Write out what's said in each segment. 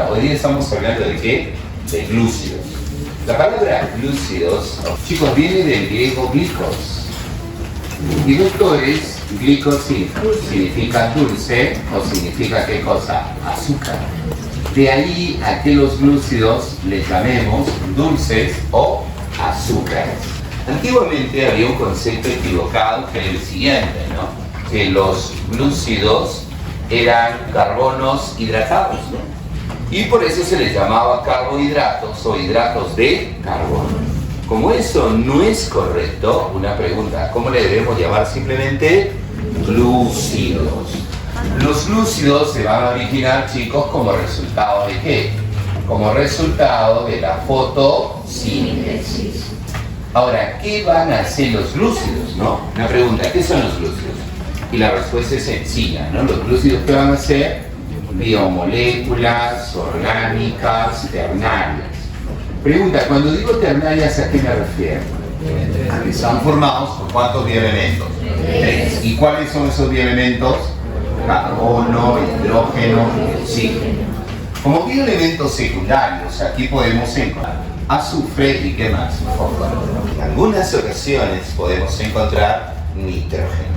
Ahora, hoy día estamos hablando de ¿qué? De glúcidos. La palabra glúcidos, chicos, viene del griego glicos. Y doctores, glicos significa dulce o significa ¿qué cosa? Azúcar. De ahí a que los glúcidos les llamemos dulces o azúcares. Antiguamente había un concepto equivocado que era el siguiente, ¿no? Que los glúcidos eran carbonos hidratados, ¿no? Y por eso se les llamaba carbohidratos o hidratos de carbono. Como eso no es correcto, una pregunta, ¿cómo le debemos llamar? Simplemente glúcidos. Los glúcidos se van a originar, chicos, como resultado ¿de qué? Como resultado de la fotosíntesis. Ahora, ¿qué van a hacer los glúcidos, no? Una pregunta, ¿qué son los glúcidos? Y la respuesta es sencilla, ¿no? Los glúcidos, ¿qué van a hacer? Biomoléculas orgánicas ternarias. Pregunta, cuando digo ternarias, ¿a qué me refiero? A que están formados por ¿cuántos bioelementos? 3. ¿Y cuáles son esos bioelementos? Carbono, hidrógeno y oxígeno. Como bioelementos secundarios, aquí podemos encontrar azufre y ¿qué más? Fósforo. En algunas ocasiones podemos encontrar nitrógeno.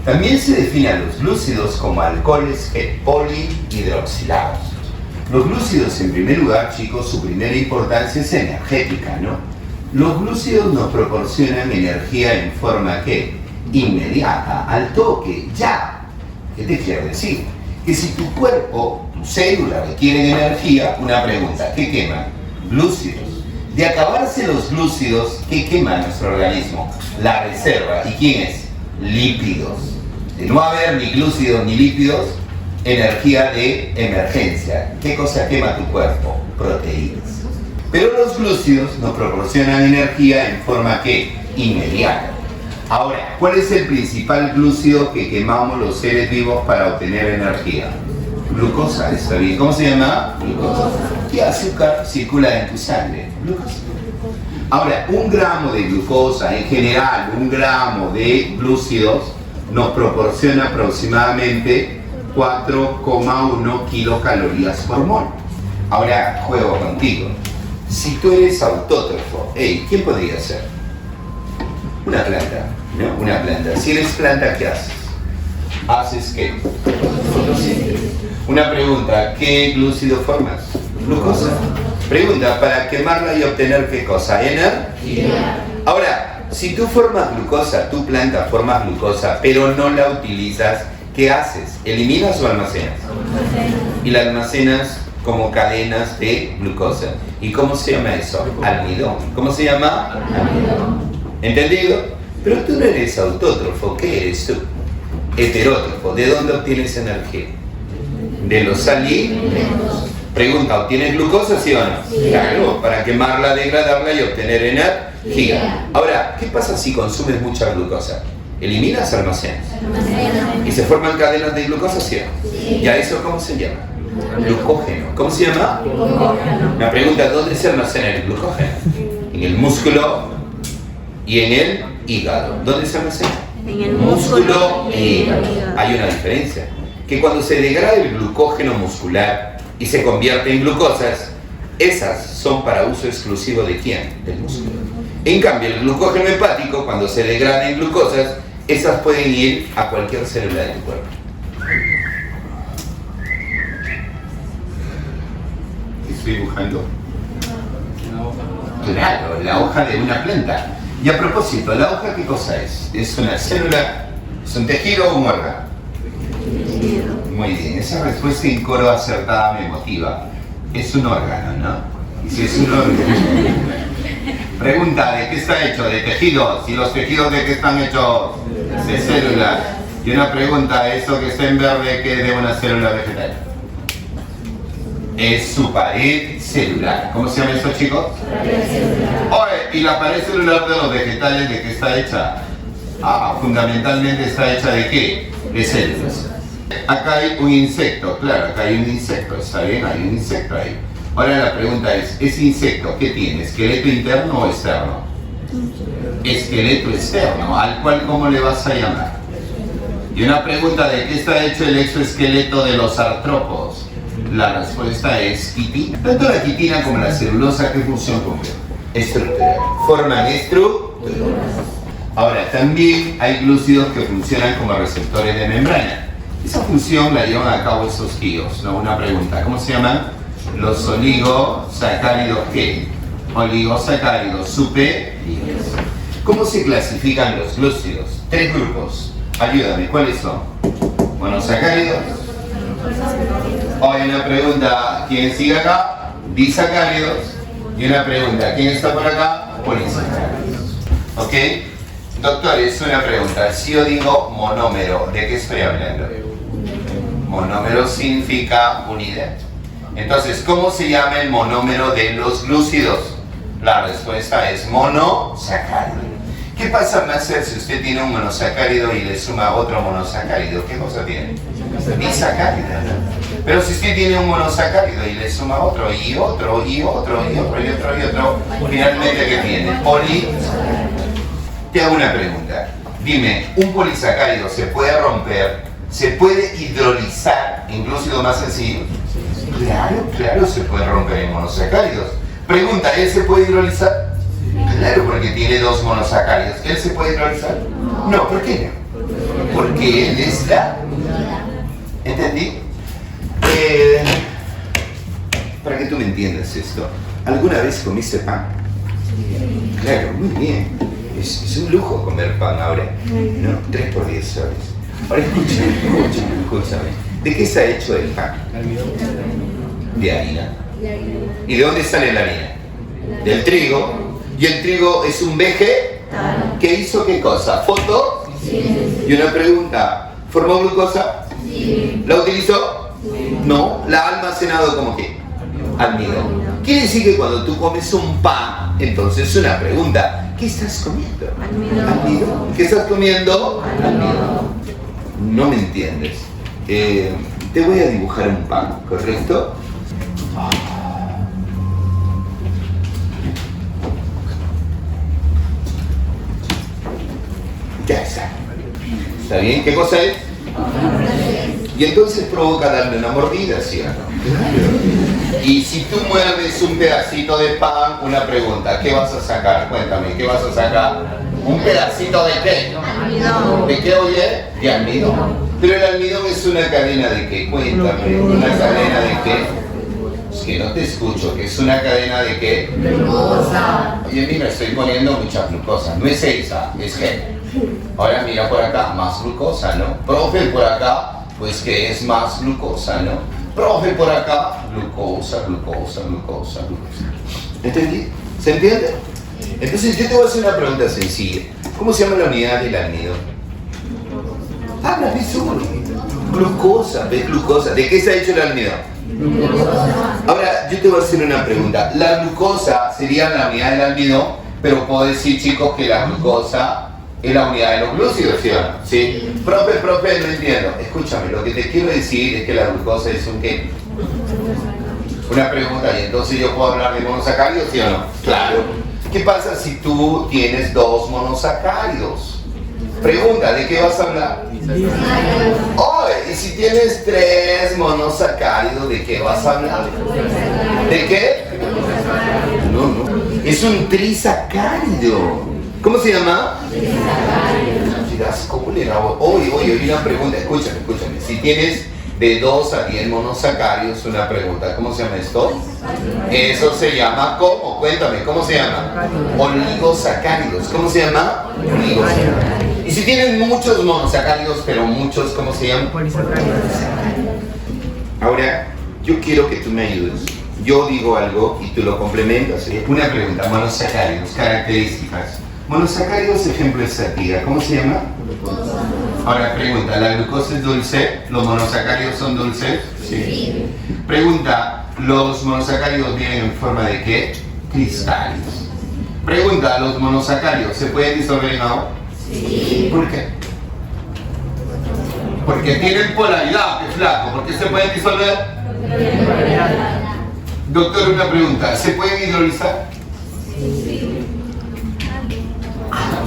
También se definen los glúcidos como alcoholes polihidroxilados. Los glúcidos, en primer lugar, chicos, su primera importancia es energética, ¿no? Los glúcidos nos proporcionan energía en forma ¿qué? Inmediata, al toque, ya. ¿Qué te quiero decir? Que si tu cuerpo, tu célula requieren energía, una pregunta, ¿qué queman? Glúcidos. De acabarse los glúcidos, ¿qué quema nuestro organismo? La reserva. ¿Y quién es? Lípidos. De no haber ni glúcidos ni lípidos, energía de emergencia. ¿Qué cosa quema tu cuerpo? Proteínas. Pero los glúcidos nos proporcionan energía en forma ¿qué? Inmediata. Ahora, ¿cuál es el principal glúcido que quemamos los seres vivos para obtener energía? Glucosa, está bien. ¿Cómo se llama? Glucosa. ¿Qué azúcar circula en tu sangre? Glucosa. Ahora, 1 gramo de glucosa, en general, 1 gramo de glúcidos nos proporciona aproximadamente 4,1 kilocalorías por mol. Ahora, juego contigo. Si tú eres autótrofo, ¿quién podría ser? Una planta, ¿no? Una planta. Si eres planta, ¿qué haces? ¿Haces qué? Una pregunta, ¿qué glúcido formas? Glucosa. Pregunta, ¿para quemarla y obtener qué cosa? Energía. Ahora, si tú formas glucosa, tu planta forma glucosa, pero no la utilizas, ¿qué haces? ¿Eliminas o almacenas? Y la almacenas como cadenas de glucosa. ¿Y cómo se llama eso? Almidón. ¿Cómo se llama? Almidón. ¿Entendido? Pero tú no eres autótrofo, ¿qué eres tú? Heterótrofo. ¿De dónde obtienes energía? De los alimentos. Pregunta, ¿obtienes glucosa, sí o no? Sí. Claro, para quemarla, degradarla y obtener energía. Ahora, ¿qué pasa si consumes mucha glucosa? ¿Eliminas o almacenas? ¿Y se forman cadenas de glucosa, sí o no? Sí. ¿Y a eso cómo se llama? Glucógeno. ¿Cómo se llama? Glucógeno. Una pregunta, ¿dónde se almacena el glucógeno? En el músculo y en el hígado. ¿Dónde se almacena? En el músculo y hígado. Hay una diferencia. Que cuando se degrada el glucógeno muscular y se convierte en glucosas, esas son para uso exclusivo ¿de quién? Del músculo. En cambio, el glucógeno hepático, cuando se degrada en glucosas, esas pueden ir a cualquier célula de tu cuerpo. Estoy dibujando. Claro, la hoja de una planta. Y a propósito, ¿la hoja qué cosa es? ¿Es una célula? ¿Es un tejido o un órgano? Muy bien, esa respuesta en coro acertada me motiva. Es un órgano, ¿no? Y si es un órgano... Pregunta, ¿de qué está hecho? ¿De tejidos? ¿Y los tejidos de qué están hechos? De células. Y una pregunta, ¿eso que está en verde qué es de una célula vegetal? Es su pared celular. ¿Cómo se llama eso, chicos? Pared celular. Oye, ¿y la pared celular de los vegetales de qué está hecha? Fundamentalmente está hecha ¿de qué? De células. Acá hay un insecto, claro, acá hay un insecto, ¿está bien? Hay un insecto ahí. Ahora la pregunta es, ¿ese insecto qué tiene? ¿Esqueleto interno o externo? Esqueleto externo, al cual ¿cómo le vas a llamar? Y una pregunta, ¿de qué está hecho el exoesqueleto de los artrópodos? La respuesta es quitina. Tanto la quitina como la celulosa, ¿qué función cumplen? Estructural. Forman estructuras. Ahora, también hay glúcidos que funcionan como receptores de membrana. Esa función la llevan a cabo esos tíos, ¿no? Una pregunta, ¿cómo se llaman? Los oligosacáridos, ¿qué? Oligosacáridos superiores. ¿Cómo se clasifican los glúcidos? 3 grupos. Ayúdame, ¿cuáles son? Monosacáridos. Hoy una pregunta, ¿quién sigue acá? Disacáridos. Y una pregunta, ¿quién está por acá? Polisacáridos. ¿Ok? Doctor, es una pregunta. Si yo digo monómero, ¿de qué estoy hablando? Monómero significa unidad. Entonces, ¿cómo se llama el monómero de los glúcidos? La respuesta es monosacárido. ¿Qué pasa, Master, si usted tiene un monosacárido y le suma otro monosacárido? ¿Qué cosa tiene? Disacárido. Pero si usted tiene un monosacárido y le suma otro, y otro, y otro, y otro, y otro, y otro, finalmente, ¿qué tiene? Polisacárido. Te hago una pregunta. Dime, ¿un polisacárido se puede romper? ¿Se puede hidrolizar en glúcidos más sencillos? Claro, se puede romper en monosacáridos. Pregunta, ¿él se puede hidrolizar? Claro, porque tiene 2 monosacáridos. ¿Él se puede hidrolizar? No, ¿por qué no? Porque él es la... ¿Entendí? Para que tú me entiendas esto, ¿alguna vez comiste pan? Claro, muy bien. Es un lujo comer pan ahora, ¿no? 3 por 10 soles. Ahora escúchame. ¿De qué se ha hecho el pan? De harina. ¿Y de dónde sale la harina? Del trigo. ¿Y el trigo es un vegetal? ¿Qué hizo qué cosa? ¿Foto? Sí. Y una pregunta, ¿formó glucosa? Sí. ¿La utilizó? Sí. No. ¿La ha almacenado como qué? Almidón. Quiere decir que cuando tú comes un pan, entonces una pregunta, ¿qué estás comiendo? Almidón. ¿Qué estás comiendo? Almidón. No me entiendes. Te voy a dibujar un pan, ¿correcto? Ya está. ¿Está bien? ¿Qué cosa es? Y entonces provoca darle una mordida, ¿sí o no? Y si tú muerdes un pedacito de pan, una pregunta, ¿qué vas a sacar? Cuéntame, ¿qué vas a sacar? ¿Un pedacito de qué? Almidón. ¿De qué, oye? De almidón. Pero el almidón es una cadena de qué? Cuéntame, ¿una cadena de qué? Es que no te escucho, que es una cadena de qué? Glucosa. Oye, mira, estoy poniendo mucha glucosa. No es esa, es que. Ahora mira por acá, más glucosa, ¿no? Profe, por acá, pues que es más glucosa, ¿no? Profe, por acá, glucosa. ¿Entendí? ¿Se entiende? Entonces yo te voy a hacer una pregunta sencilla. ¿Cómo se llama la unidad del almidón? Habla, ves uno. Glucosa, ¿ves glucosa? ¿De qué se ha hecho el almidón? Ahora, yo te voy a hacer una pregunta. La glucosa sería la unidad del almidón, pero puedo decir, chicos, que la glucosa es la unidad de los glúcidos, ¿sí o no? ¿Sí? Profe, no entiendo. Escúchame, lo que te quiero decir es que la glucosa es un ¿qué? Una pregunta, y entonces yo puedo hablar de monosacáridos, ¿sí o no? Claro. ¿Qué pasa si tú tienes 2 monosacáridos? Pregunta, ¿de qué vas a hablar? Oye, y si tienes 3 monosacáridos, ¿de qué vas a hablar? ¿De qué? No. Es un trisacárido. ¿Cómo se llama? ¿Cómo le hago? Oye, una pregunta, escúchame. Si tienes de 2 a 10 monosacáridos, una pregunta, ¿cómo se llama esto? Eso se llama, ¿cómo? Cuéntame, ¿cómo se llama? Oligosacáridos. ¿Cómo se llama? Oligosacáridos. Y si tienes muchos monosacáridos, pero muchos, ¿cómo se llaman? Polisacáridos. Ahora, yo quiero que tú me ayudes. Yo digo algo y tú lo complementas. Una pregunta, monosacáridos, características. Monosacáridos, ejemplo de sativa, ¿cómo se llama? Ahora pregunta, ¿la glucosa es dulce? ¿Los monosacáridos son dulces? Sí. Pregunta, ¿los monosacáridos vienen en forma de qué? Cristales. Pregunta, ¿los monosacáridos se pueden disolver en agua? Sí. ¿Por qué? Porque tienen polaridad, qué flaco. ¿Por qué se pueden disolver? Doctor, una pregunta, ¿se pueden hidrolizar? Sí.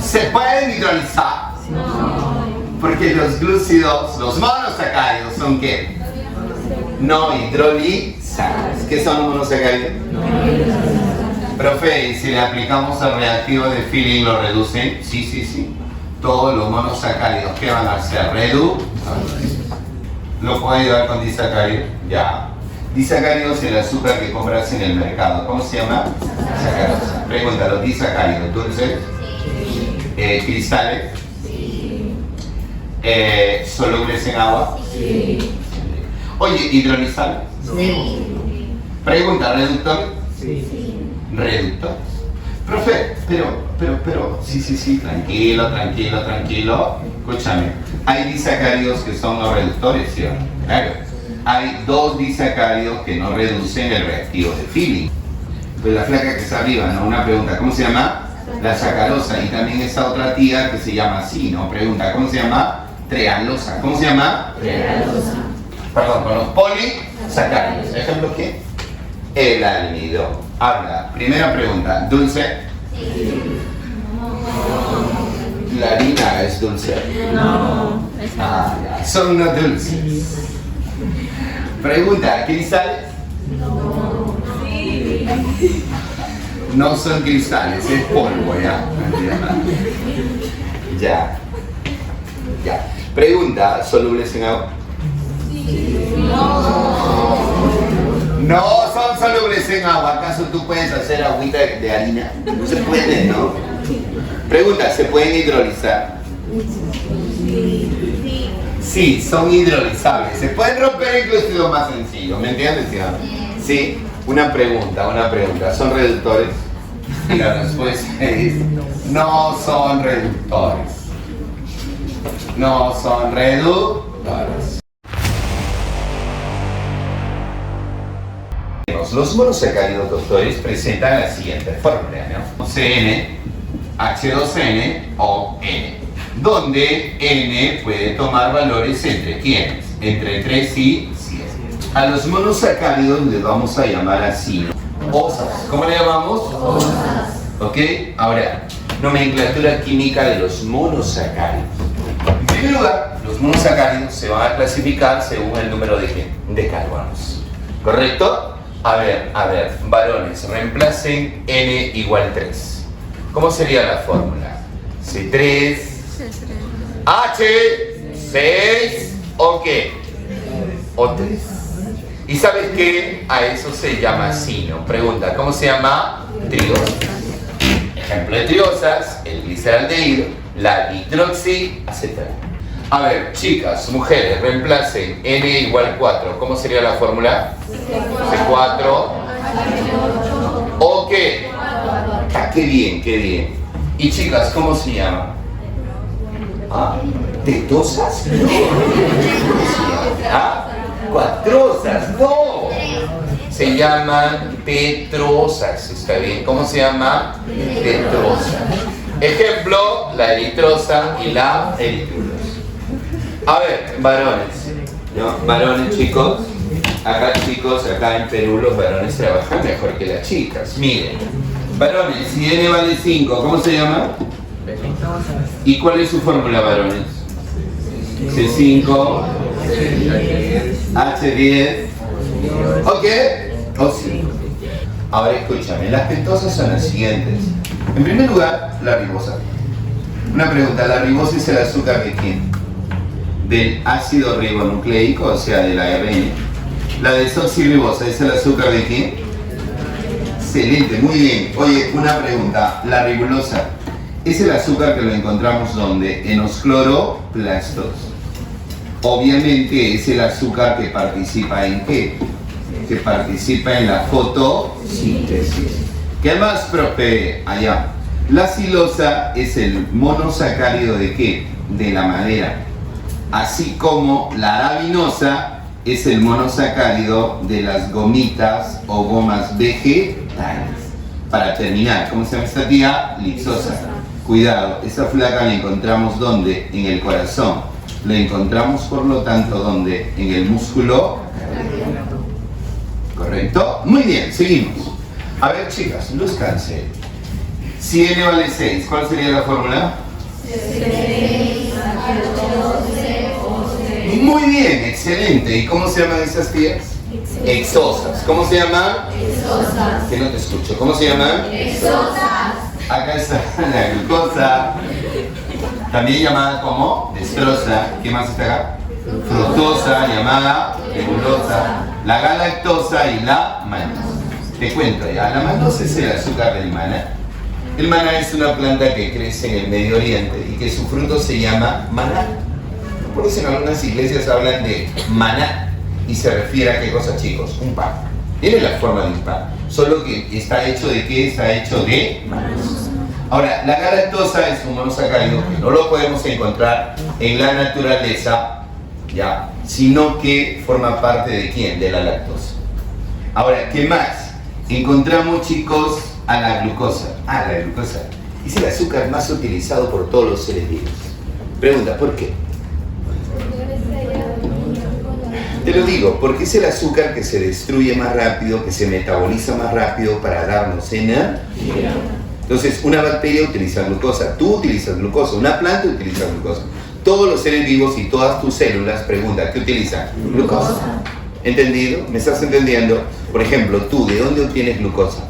¿Se pueden hidrolizar? No. Porque los glúcidos, los monosacáridos, ¿son qué? no hidrolizables. ¿Qué son los monosacáridos? Profe, ¿y si le aplicamos el reactivo de Feeling lo reducen? Sí, sí, sí. Todos los monosacáridos que van a ser ¿Lo puedo ayudar con disacáridos? Ya. Disacáridos es el azúcar que compras en el mercado. ¿Cómo se llama? Sacarosa. Pregunta, ¿los disacáridos dulces? Sí. ¿Cristales? Sí. ¿Solubles en agua? Sí. Oye, ¿hidrolizables? Sí. Pregunta, ¿reductores? Sí. ¿Reductores? Profe, pero, sí, tranquilo. Escúchame, hay disacáridos que son no reductores, ¿sí? Claro. Hay dos disacáridos que no reducen el reactivo de Feeling. Pues la flaca que está arriba, ¿no? Una pregunta, ¿cómo se llama? La sacarosa. Y también esta otra tía que se llama así, ¿no? Pregunta, ¿cómo se llama? Trealosa. ¿Cómo se llama? Trealosa. Perdón, con los polisacáridos. ¿Ejemplo qué? El almidón. Habla. Primera pregunta, ¿dulce? Sí. ¿La harina es dulce? No. Ya. Son no dulces. Pregunta, ¿cristales? No. Sí. No son cristales, es polvo, ya. Ya. Pregunta, ¿solubles en agua? Sí. No son solubles en agua. ¿Acaso tú puedes hacer agüita de harina? No se puede, ¿no? Pregunta, ¿se pueden hidrolizar? Sí, son hidrolizables. Se pueden romper incluso lo más sencillo. ¿Me entiendes? Sí. Una pregunta. ¿Son reductores? Y la respuesta es no son reductores. No son reductores. Los monosacáridos, doctores, presentan la siguiente fórmula, ¿no? CN, H2N o N, donde N puede tomar valores entre ¿quiénes? Entre 3 y 7. A los monosacáridos les vamos a llamar así, ¿no? Osas. ¿Cómo le llamamos? Osas. ¿Ok? Ahora, nomenclatura química de los monosacáridos. En primer lugar, los monosacáridos se van a clasificar según el número de carbonos. ¿Correcto? A ver, varones, reemplacen N igual 3. ¿Cómo sería la fórmula? C3, H, 6 o qué? O 3. ¿Y sabes qué? A eso se llama sino. Pregunta, ¿cómo se llama? Triosas. Ejemplo de triosas, el gliceraldehído, la hidroxiacetal. A ver, chicas, mujeres, reemplacen N igual 4. ¿Cómo sería la fórmula? C4. ¿O qué? Ah, qué bien. Y chicas, ¿cómo se llama? ¿Ah? ¿Tetosas? No. ¿Ah? ¿Cuatrosas? No. Se llaman tetrosas, ¿está bien? ¿Cómo se llama? Tetrosa. Ejemplo, la eritrosa y la eritrulosa. A ver, varones, ¿no? Varones, chicos. Acá en Perú los varones trabajan mejor que las chicas. Miren, varones, si N vale 5, ¿cómo se llama? ¿Y cuál es su fórmula, varones? C5, H10, ¿ok? O 5. Ahora escúchame, las pentosas son las siguientes. En primer lugar, la ribosa. Una pregunta, ¿la ribosa es el azúcar de quién? Del ácido ribonucleico, o sea, de la ARN. La desoxirribosa es el azúcar de quién? Excelente, muy bien. Oye, una pregunta, la ribulosa es el azúcar que lo encontramos ¿dónde? En los cloroplastos. Obviamente es el azúcar que participa en ¿qué? Que participa en la fotosíntesis. ¿Qué más, profe? Allá. La silosa es el monosacárido de ¿qué? De la madera. Así como la arabinosa es el monosacárido de las gomitas o gomas vegetales. Para terminar, ¿cómo se llama esta tía? Lipsosa. Cuidado, esa flaca la encontramos ¿dónde? En el corazón. La encontramos, por lo tanto, ¿dónde? En el músculo. ¿Correcto? Muy bien, seguimos. A ver, chicas, luz cancel. Si N vale 6, ¿cuál sería la fórmula? 6, H12, O6. Muy bien, excelente. Excelente. ¿Y cómo se llaman esas vías? Exosas. ¿Cómo se llaman? Exosas. Que no te escucho. ¿Cómo se llaman? Exosas. Acá está la glucosa, también llamada como destrosa. ¿Qué más está acá? Fructosa, llamada glucosa, la galactosa y la manosa. Te cuento ya, la manosa es el azúcar del maná. El maná es una planta que crece en el Medio Oriente y que su fruto se llama maná. Por eso en algunas iglesias hablan de maná y se refiere a qué cosa, chicos, un pan. Tiene la forma de un pan, solo que está hecho de qué, está hecho de maná. Ahora, la galactosa es un monosacárido que no lo podemos encontrar en la naturaleza, ¿ya? Sino que forma parte de quién, de la lactosa. Ahora, ¿qué más? Encontramos, chicos, a la glucosa. La glucosa es el azúcar más utilizado por todos los seres vivos. Pregunta, ¿por qué? Te lo digo, porque es el azúcar que se destruye más rápido, que se metaboliza más rápido para darnos energía. Entonces, una bacteria utiliza glucosa, tú utilizas glucosa, una planta utiliza glucosa. Todos los seres vivos y todas tus células, pregunta, ¿qué utilizan? Glucosa. ¿Entendido? ¿Me estás entendiendo? Por ejemplo, tú, ¿de dónde obtienes glucosa?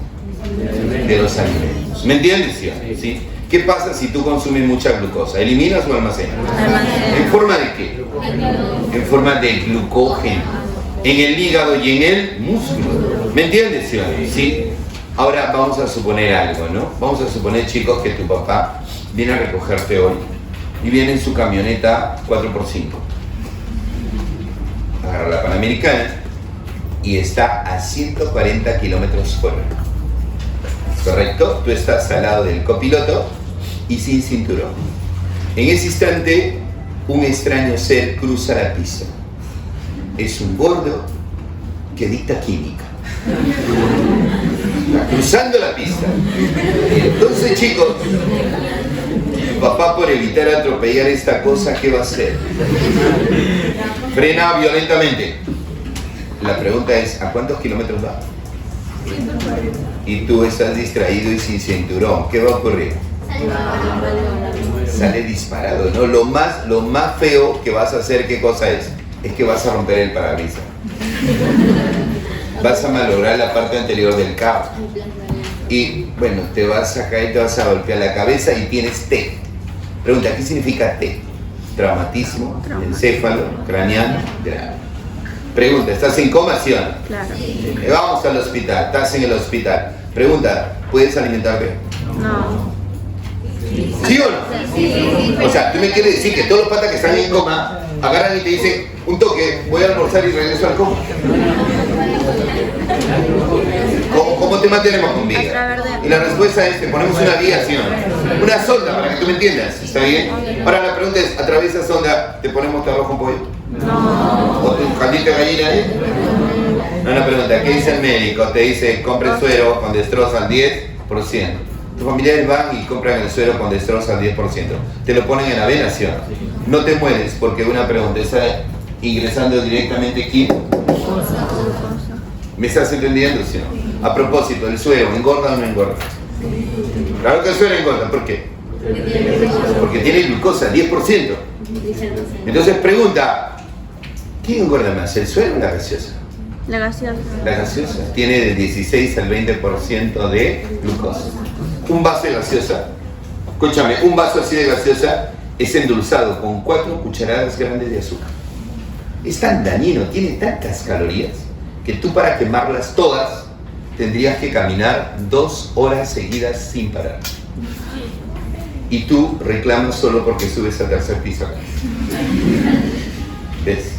De los alimentos. ¿Me entiendes? ¿Sí? ¿Qué pasa si tú consumes mucha glucosa? ¿Eliminas o almacenas? ¿En forma de qué? En forma de glucógeno. En el hígado y en el músculo. ¿Me entiendes? ¿Sí? Ahora vamos a suponer algo, ¿no? Vamos a suponer, chicos, que tu papá viene a recogerte hoy y viene en su camioneta 4x5. Agarra la Panamericana y está a 140 kilómetros por hora. ¿Correcto? Tú estás al lado del copiloto y sin cinturón. En ese instante, un extraño ser cruza la pista. Es un gordo que dicta química. Está cruzando la pista. Entonces, chicos, papá, por evitar atropellar esta cosa, ¿qué va a hacer? Frena violentamente. La pregunta es, ¿a cuántos kilómetros va? Y tú estás distraído y sin cinturón. ¿Qué va a ocurrir? Sale disparado, ¿no? Lo más feo que vas a hacer, ¿qué cosa es? Es que vas a romper el parabrisas. Vas a malograr la parte anterior del carro. Y bueno, te vas a caer, te vas a golpear la cabeza y tienes T. Pregunta, ¿qué significa T? Traumatismo, encéfalo, craneano, grave. Pregunta, ¿estás en coma, sí o no? Claro. Vamos al hospital, estás en el hospital. Pregunta, ¿puedes alimentarte? No. ¿Sí o no? O sea, tú me quieres decir que todos los patas que están en coma agarran y te dicen, un toque, voy a almorzar y regreso al coma. ¿Cómo te mantenemos con vida? Y la respuesta es, te ponemos una vía, ¿sí o no? Una sonda, para que tú me entiendas, ¿está bien? Ahora la pregunta es, ¿a través de esa sonda te ponemos tu arroz con pollo? No. ¿O tu caldito de gallina ahí? No, la pregunta, ¿qué dice el médico? Te dice, compre suero con destroza al 10%. Tus familiares van y compran el suero con destroza al 10%. Te lo ponen en la vena, ¿sí o no? No te mueres porque una pregunta, ¿está ingresando directamente aquí? ¿Me estás entendiendo, sí o no? A propósito, ¿el suero engorda o no engorda? Claro que el suero engorda, ¿por qué? Porque tiene glucosa, 10%. Entonces pregunta, ¿quién engorda más, el suero o la gaseosa? La gaseosa. La gaseosa tiene del 16 al 20% de glucosa. Un vaso de gaseosa, escúchame, un vaso así de gaseosa es endulzado con 4 cucharadas grandes de azúcar. Es tan dañino, tiene tantas calorías, que tú para quemarlas todas tendrías que caminar 2 horas seguidas sin parar. Y tú reclamas solo porque subes al tercer piso. ¿Ves?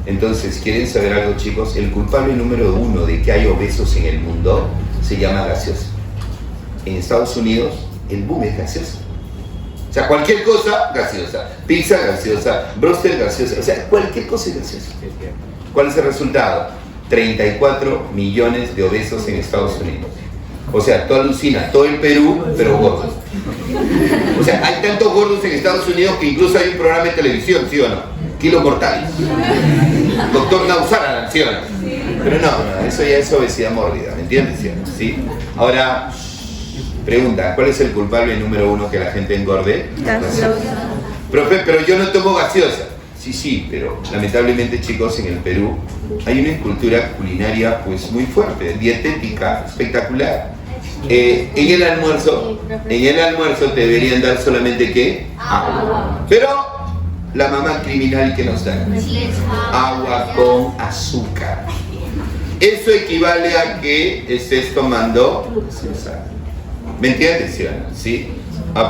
Entonces, ¿quieren saber algo, chicos? El culpable número 1 de que hay obesos en el mundo se llama gaseosa. En Estados Unidos, el boom es gaseosa. O sea, cualquier cosa, gaseosa. Pizza, gaseosa. Bróster, gaseosa. O sea, cualquier cosa es gaseosa. ¿Cuál es el resultado? 34 millones de obesos en Estados Unidos. O sea, tú alucinas, todo el Perú, pero gordos. O sea, hay tantos gordos en Estados Unidos que incluso hay un programa de televisión, ¿sí o no? Kilo Mortales. Doctor Nausara, ¿sí o no? Pero no, eso ya es obesidad mórbida, ¿me entiendes? ¿Sí? Ahora, pregunta, ¿cuál es el culpable número 1 que la gente engorde? Gaseosa. Profe, pero yo no tomo gaseosa. Sí, pero lamentablemente, chicos, en el Perú hay una cultura culinaria pues muy fuerte, dietética, espectacular. En el almuerzo te deberían dar solamente ¿qué? Agua. Pero la mamá criminal que nos da agua con azúcar. Eso equivale a que estés tomando sal. ¿Me entiendes, Ciana? ¿Sí?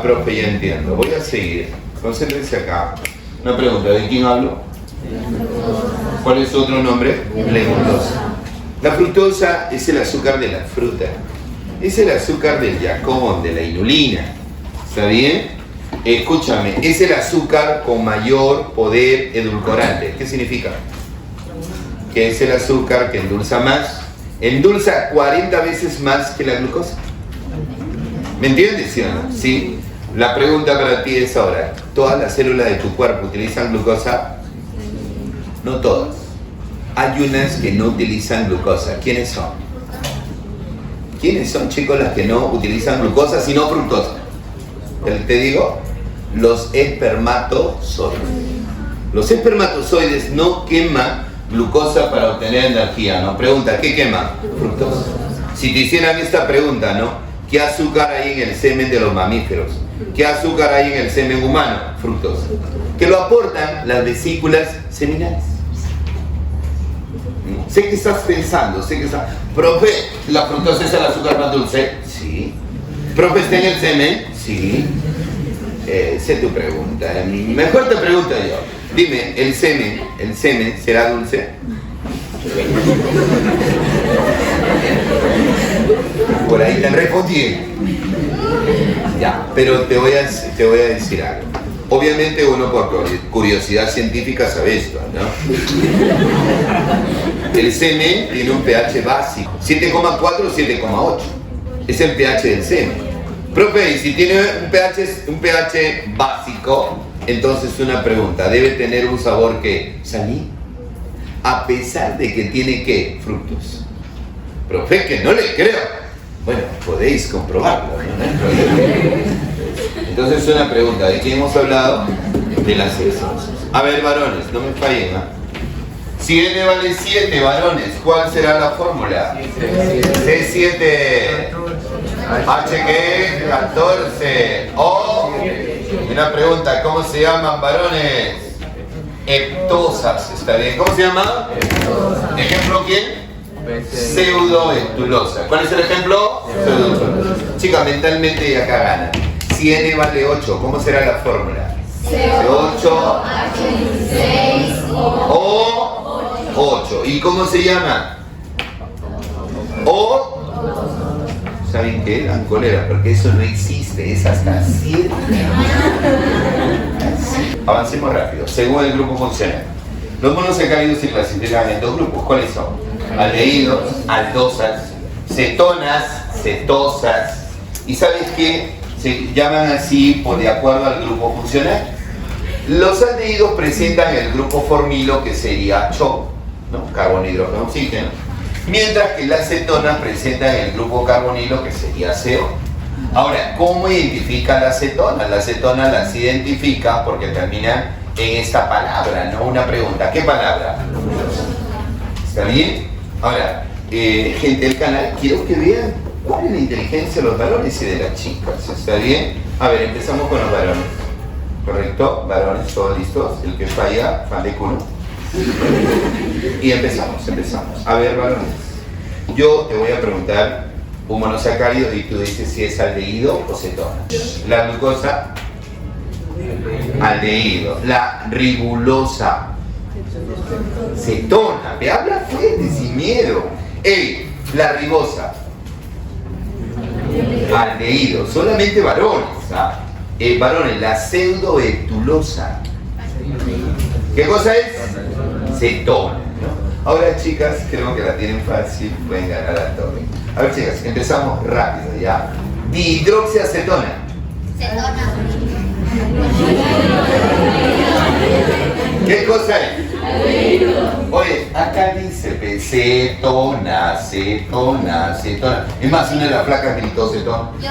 Profe, ya entiendo. Voy a seguir. Concéntrense acá. Una pregunta, ¿de quién hablo? ¿Cuál es su otro nombre? Leguminosa. La fructosa es el azúcar de la fruta. Es el azúcar del yacón, de la inulina. ¿Está bien? Escúchame, es el azúcar con mayor poder edulcorante. ¿Qué significa? Que es el azúcar que endulza más. Endulza 40 veces más que la glucosa. ¿Me entiendes, sí o no? ¿Sí? La pregunta para ti es ahora, ¿todas las células de tu cuerpo utilizan glucosa? No todas. Hay unas que no utilizan glucosa. ¿Quiénes son? ¿Quiénes son, chicos, las que no utilizan glucosa sino fructosa? Te digo, los espermatozoides. Los espermatozoides no queman glucosa para obtener energía, ¿no? Pregunta, ¿qué quema? Fructosa. Si te hicieran esta pregunta, ¿no? ¿Qué azúcar hay en el semen de los mamíferos? ¿Qué azúcar hay en el semen humano? Fructosa. Que lo aportan las vesículas seminales. Sé que estás pensando, profe, ¿la fructosa es el azúcar más dulce? Sí. ¿Profe, está en el semen? Sí. Sé tu pregunta. Mejor te pregunto yo. Dime, ¿el semen será dulce? Por ahí te respondí. Ya, pero te voy a decir algo. Obviamente uno por curiosidad científica sabe esto, ¿no? El semen tiene un pH básico, 7,4 o 7,8. Es el pH del semen. Profe, y si tiene un pH básico, entonces una pregunta, ¿debe tener un sabor que salí? A pesar de que tiene ¿qué? Fructos. Profe, que no le creo. Bueno, podéis comprobarlo, ¿no? Entonces una pregunta, ¿de qué hemos hablado? De las heces. A ver, varones, no me fallen, ¿eh? Si n vale 7, varones, ¿cuál será la fórmula? C7. H que 14. O, una pregunta, ¿cómo se llaman, varones? Heptosas, ¿está bien? ¿Cómo se llama? ¿Ejemplo quién? Pseudoheptulosa. ¿Cuál es el ejemplo? Pseudoheptulosa. Chicas, mentalmente ya acá gana. Si n vale 8, ¿cómo será la fórmula? C8 O 8. ¿Y cómo se llama? O. ¿Saben qué? La cólera, porque eso no existe, es hasta 7. Avancemos rápido. Según el grupo funcional, los monosacáridos se clasifican en dos grupos. ¿Cuáles son? Aldehídos, aldosas, cetonas, cetosas. ¿Y sabes qué? Se llaman así de acuerdo al grupo funcional. Los aldehídos presentan el grupo formilo, que sería CHO, ¿no? Carbono, hidrógeno, oxígeno. Mientras que las cetonas presentan el grupo carbonilo, que sería CO. Ahora, ¿cómo identifica las cetonas? Las cetonas las identifica porque terminan en esta palabra, ¿no? Una pregunta, ¿qué palabra? ¿Está bien? Ahora, gente del canal, quiero que vean cuál es la inteligencia de los varones y de las chicas. ¿Está bien? A ver, empezamos con los varones. ¿Correcto? Varones, todos listos. El que falla, fan de culo. Y empezamos. A ver, varones, yo te voy a preguntar un monosacárido y tú dices si es aldehído o cetona. La glucosa, aldehído. La ribulosa, cetona. Me habla fuerte, sin miedo. La ribosa, aldehído. Solamente varones, ¿ah? Varones, la pseudoheptulosa. ¿Qué cosa es? Cetona, ¿no? Ahora, chicas, creo que la tienen fácil, pueden ganar a todo. A ver, chicas, empezamos rápido, ¿ya? Dihidroxiacetona. Cetona. ¿Qué cosa es? Oye, acá dice cetona. Es más, una de las placas gritó cetona. Yo.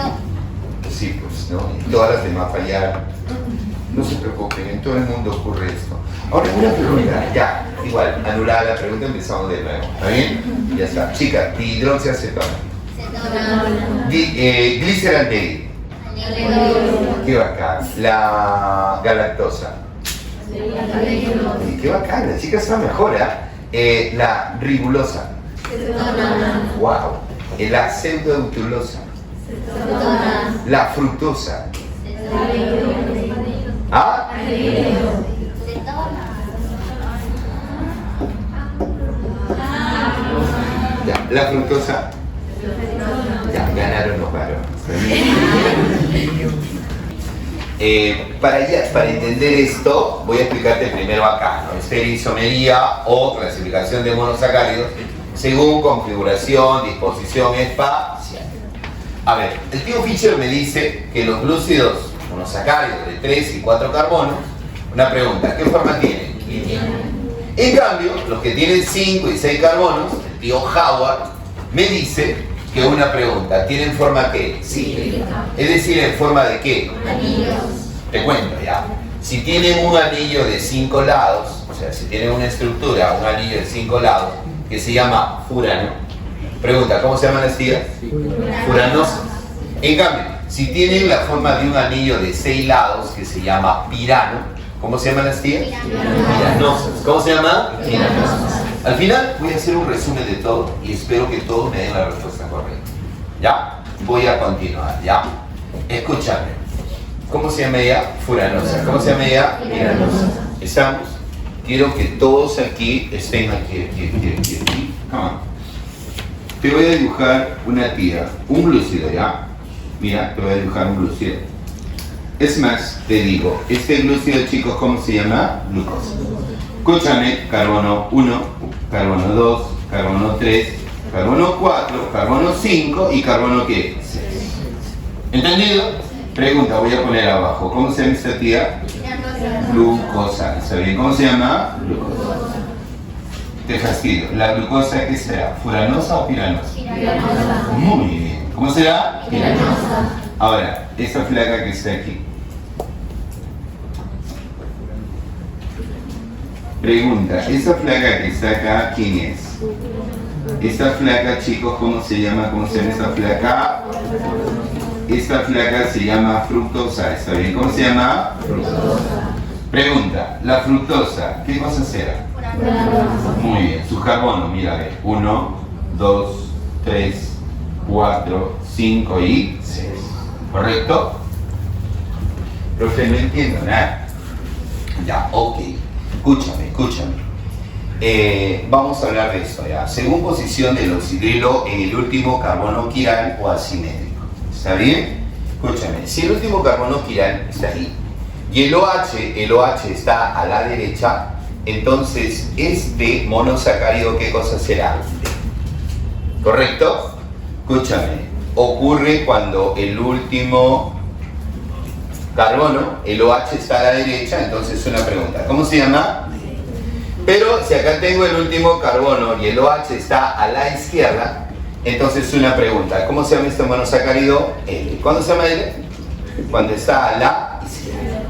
Sí, pues, ¿no? Y todas las demás fallaron. No se preocupen, en todo el mundo ocurre esto. Ahora, una pregunta, ya, igual, anulada la pregunta, empezamos de nuevo. ¿Está bien? Ya está. Chicas, dihidroxiacetona. Gliceraldehid. Qué bacán. La galactosa. Qué bacán, la chica está mejor, ¿eh? La ribulosa. Wow. La pseudobutulosa. La fructosa. ¿Ah? Ya, la fructosa. Ya, ganaron los varones. Para entender esto, voy a explicarte primero acá, ¿no? Estereoisomería o clasificación de monosacáridos según configuración, disposición espacial. A ver, el tío Fischer me dice que los glúcidos monosacáridos de 3 y 4 carbonos, una pregunta, ¿qué forma tienen? En cambio, los que tienen 5 y 6 carbonos, el tío Howard me dice que una pregunta, ¿tienen forma qué? Sí. Es decir, ¿en forma de qué? Anillos. Te cuento ya. Si tienen un anillo de 5 lados, o sea, si tienen una estructura, un anillo de 5 lados, que se llama furano, pregunta, ¿cómo se llaman las tías? Furanosas. En cambio, si tienen la forma de un anillo de 6 lados, que se llama pirano, ¿cómo se llaman las tías? Piranosas. ¿Cómo se llama? Piranosas. Al final voy a hacer un resumen de todo y espero que todos me den la respuesta correcta. ¿Ya? Voy a continuar, ¿ya? Escúchame. ¿Cómo se llama ella? Furanosa. ¿Cómo se llama ella? Piranosa. ¿Estamos? Quiero que todos aquí estén aquí. Come on. Te voy a dibujar una tía, un glúcido, ¿ya? Mira, te voy a dibujar un glúcido. Es más, te digo, este glúcido, chicos, ¿cómo se llama? Glucosa. Escúchame, carbono 1, carbono 2, carbono 3, carbono 4, carbono 5 y carbono ¿qué? 6. ¿Entendido? Pregunta, voy a poner abajo. ¿Cómo se llama esta tía? Glucosa. ¿Está bien? ¿Cómo se llama? Glucosa. Te fastidio. ¿La glucosa qué será? ¿Furanosa o piranosa? Piranosa. Muy bien. ¿Cómo será? Piranosa. Ahora, esta flaca que está aquí. Pregunta, ¿esa flaca que está acá, quién es? Esta flaca, chicos, ¿cómo se llama? ¿Cómo se llama esta flaca? Esta flaca se llama fructosa, ¿está bien? ¿Cómo se llama? Fructosa. Pregunta, ¿la fructosa qué cosa será? Muy bien, sus carbonos, mira, ve. 1, 2, 3, 4, 5 y 6. ¿Correcto? Profe, no entiendo nada. Ya, ok. Escúchame. Vamos a hablar de esto ya. Según posición del oxidrilo en el último carbono quiral o asimétrico. ¿Está bien? Escúchame. Si el último carbono quiral está ahí y el OH está a la derecha, entonces este monosacárido, ¿qué cosa será? ¿Correcto? Escúchame. Ocurre cuando el último carbono, el OH está a la derecha, entonces una pregunta, ¿cómo se llama? Pero si acá tengo el último carbono y el OH está a la izquierda, entonces una pregunta, ¿cómo se llama este monosacárido? L. ¿Cuándo se llama L? Cuando está a la izquierda.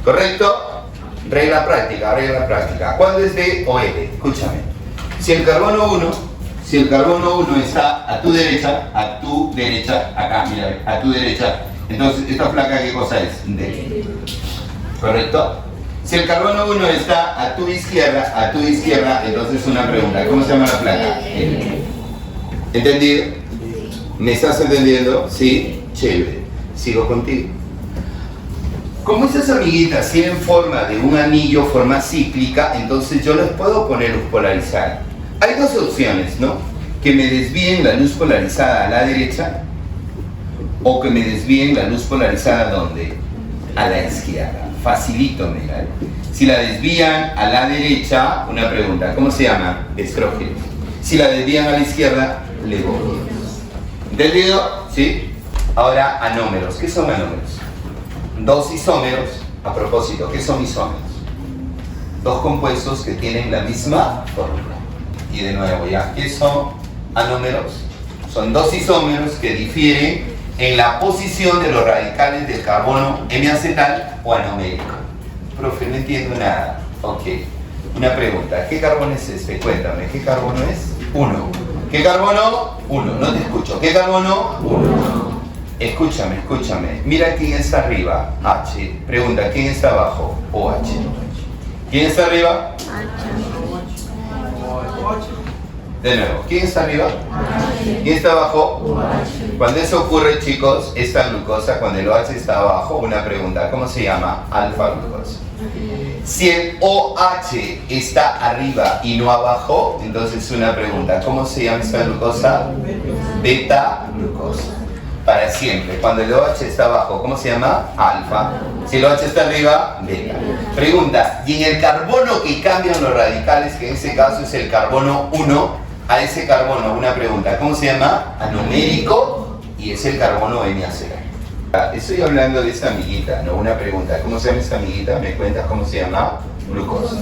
¿Correcto? Regla práctica. ¿Cuándo es D o L? Escúchame. Si el carbono 1 está a tu derecha, acá, mira, a tu derecha, entonces esta placa ¿qué cosa es? D. ¿Correcto? Si el carbono 1 está a tu izquierda, entonces una pregunta, ¿cómo se llama la placa? L. ¿Entendido? ¿Me estás entendiendo? Sí, chévere. Sigo contigo. Como esas amiguitas tienen forma de un anillo, forma cíclica, entonces yo les puedo poner luz polarizada. Hay dos opciones, ¿no? Que me desvíen la luz polarizada a la derecha o que me desvíen la luz polarizada ¿dónde? A la izquierda. Facilito, mira. Si la desvían a la derecha, una pregunta, ¿cómo se llama? Estrógenos. Si la desvían a la izquierda, levógenos. ¿Entendido? ¿Sí? Ahora, anómeros. ¿Qué son anómeros? Dos isómeros. A propósito, ¿qué son isómeros? Dos compuestos que tienen la misma fórmula. Y de nuevo, ¿ya? ¿Qué son anómeros? Son dos isómeros que difieren en la posición de los radicales del carbono M-acetal o anomérico. Profe, no entiendo nada. Ok. Una pregunta. ¿Qué carbono es este? Cuéntame. ¿Qué carbono es? 1. ¿Qué carbono? 1. No te escucho. ¿Qué carbono? 1. Escúchame. Mira quién está arriba. H. Pregunta. ¿Quién está abajo? OH. ¿Quién está arriba? De nuevo. ¿Quién está arriba? ¿Quién está abajo? Cuando eso ocurre, chicos, esta glucosa, cuando el OH está abajo, una pregunta. ¿Cómo se llama? Alfa glucosa. Si el OH está arriba y no abajo, entonces una pregunta. ¿Cómo se llama esta glucosa? Beta glucosa. Para siempre. Cuando el OH está abajo, ¿cómo se llama? Alfa. Si el OH está arriba, beta. Pregunta. Y en el carbono que cambian los radicales, que en este caso es el carbono 1, a ese carbono, una pregunta. ¿Cómo se llama? Anomérico, y es el carbono M-acetal. Estoy hablando de esta amiguita, no una pregunta. ¿Cómo se llama esta amiguita? ¿Me cuentas cómo se llama? Glucosa.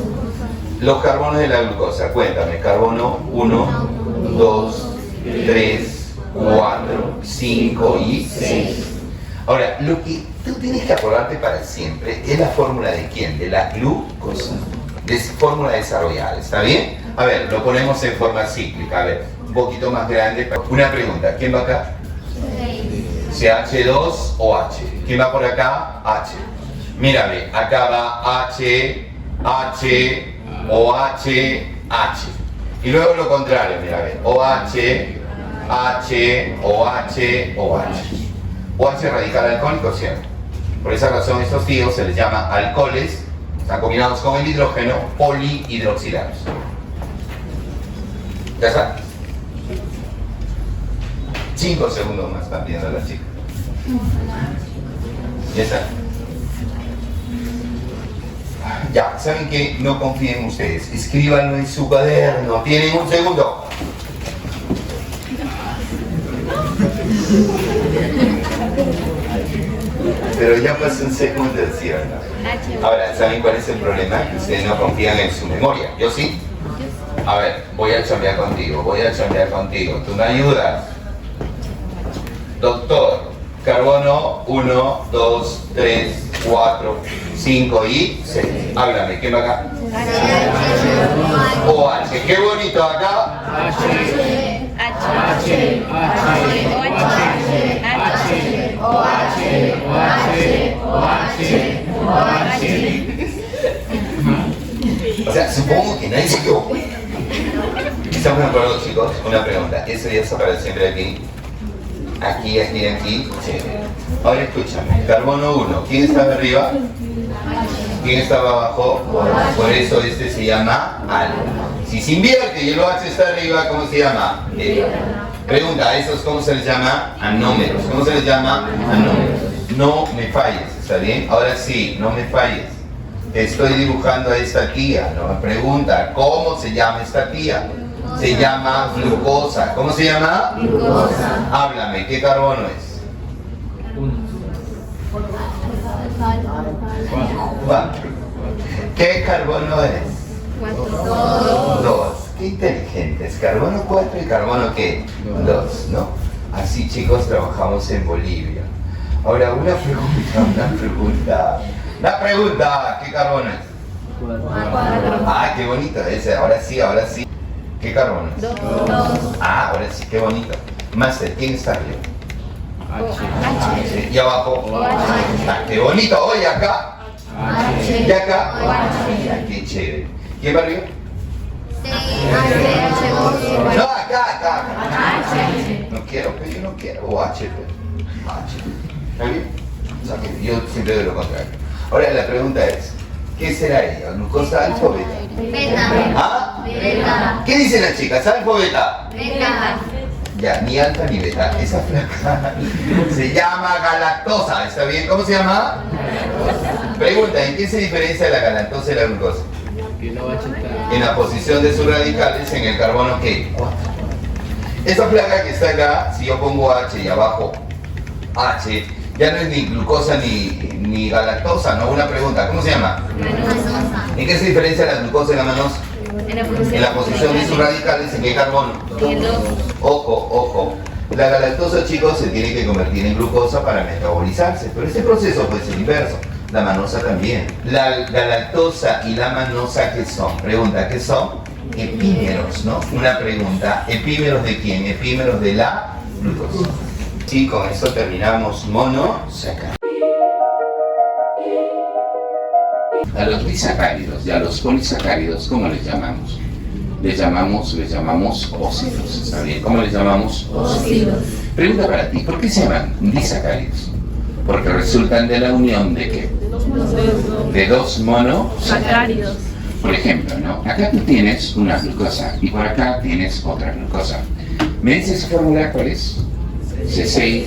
Los carbonos de la glucosa, cuéntame. Carbono 1, 2, 3, 4, 5 y 6. Ahora, lo que tú tienes que acordarte para siempre es la fórmula de quién, de la glucosa. De fórmula desarrollada, ¿está bien? A ver, lo ponemos en forma cíclica. A ver, un poquito más grande. Una pregunta, ¿quién va acá? CH2 o H. ¿Quién va por acá? H. Mírame, acá va H, H, OH, H. Y luego lo contrario, mírame. OH, H, OH, OH. OH radical alcohólico, ¿cierto? Por esa razón estos tíos se les llama alcoholes, están combinados con el hidrógeno, polihidroxilados. ¿Ya está? 5 segundos más están viendo las chicas. Ya está. Ya, ¿saben qué? No confíen en ustedes. Escríbanlo en su cuaderno. Tienen un segundo. Pero ya pasó un segundo, ¿cierto? Ahora, ¿saben cuál es el problema? Que ustedes no confían en su memoria. ¿Yo sí? A ver, voy a chambear contigo. ¿Tú me ayudas? Doctor, carbono 1, 2, 3, 4, 5 y 6. Háblame, ¿qué va acá? OH. Qué bonito acá. O sea, supongo que nadie se equivocó. ¿Estamos de acuerdo, chicos? Una pregunta. ¿Eso ya está para siempre aquí? Aquí. Sí. Ahora escúchame. Carbono 1. ¿Quién estaba arriba? ¿Quién estaba abajo? Por eso este se llama alfa. Si se invierte y el OH está arriba, ¿cómo se llama? Pregunta, ¿a esos cómo se les llama? Anómeros. ¿Cómo se les llama? Anómeros. No me falles, ¿está bien? Ahora sí, no me falles. Estoy dibujando a esta tía. No me pregunta, ¿cómo se llama esta tía? Se llama glucosa. ¿Cómo se llama? Glucosa. Háblame, ¿qué carbono es? 4. ¿Qué carbono es? 2. Qué inteligentes. Carbono 4 y carbono ¿qué? 2, ¿no? Así, chicos, trabajamos en Bolivia. Ahora, una pregunta. La pregunta, ¿qué carbono es? 4. Ah, qué bonito ese. Ahora sí. ¿Qué carbono es? 2. Ah, ahora sí, qué bonito. Master, ¿quién está arriba? H. ¿Y abajo? Ah, qué bonito. Oye, acá. ¿Y acá? Ah, qué chévere. ¿Quién va arriba? No, acá. No quiero, pero yo no quiero. O H, ¿está bien? O sea, que yo siempre de lo contrario. Ahora la pregunta es, ¿qué será ella? ¿Glucosa alfa o beta? Beta. ¿Ah? Beta. ¿Qué dicen las chicas? ¿Alfa o beta? Beta. Ya, ni alfa ni beta. Esa flaca se llama galactosa, ¿está bien? ¿Cómo se llama? Pregunta, ¿en qué se diferencia la galactosa y la glucosa? En la posición de sus radicales en el carbono ¿qué? 4. Esta placa que está acá, si yo pongo H y abajo H, ya no es ni glucosa ni galactosa, ¿no? Una pregunta, ¿cómo se llama? Manosa. ¿En qué se diferencia la glucosa y la manosa? En la posición de sus radicales, ¿en qué carbono? Ojo. La galactosa, chicos, se tiene que convertir en glucosa para metabolizarse, pero este proceso puede ser inverso. La manosa también. La galactosa y la manosa, ¿qué son? Pregunta, ¿qué son? Epímeros, ¿no? Una pregunta, ¿epímeros de quién? Epímeros de la glucosa. Y con esto terminamos monosacáridos. A los disacáridos y a los polisacáridos, ¿cómo les llamamos? Les llamamos óxidos, ¿está bien? ¿Cómo les llamamos? Óxidos. Pregunta para ti, ¿por qué se llaman disacáridos? Porque resultan de la unión ¿de qué? De dos monosacáridos. Sacáridos. Por ejemplo, ¿no? Acá tú tienes una glucosa y por acá tienes otra glucosa. ¿Me dices su fórmula cuál es? C6,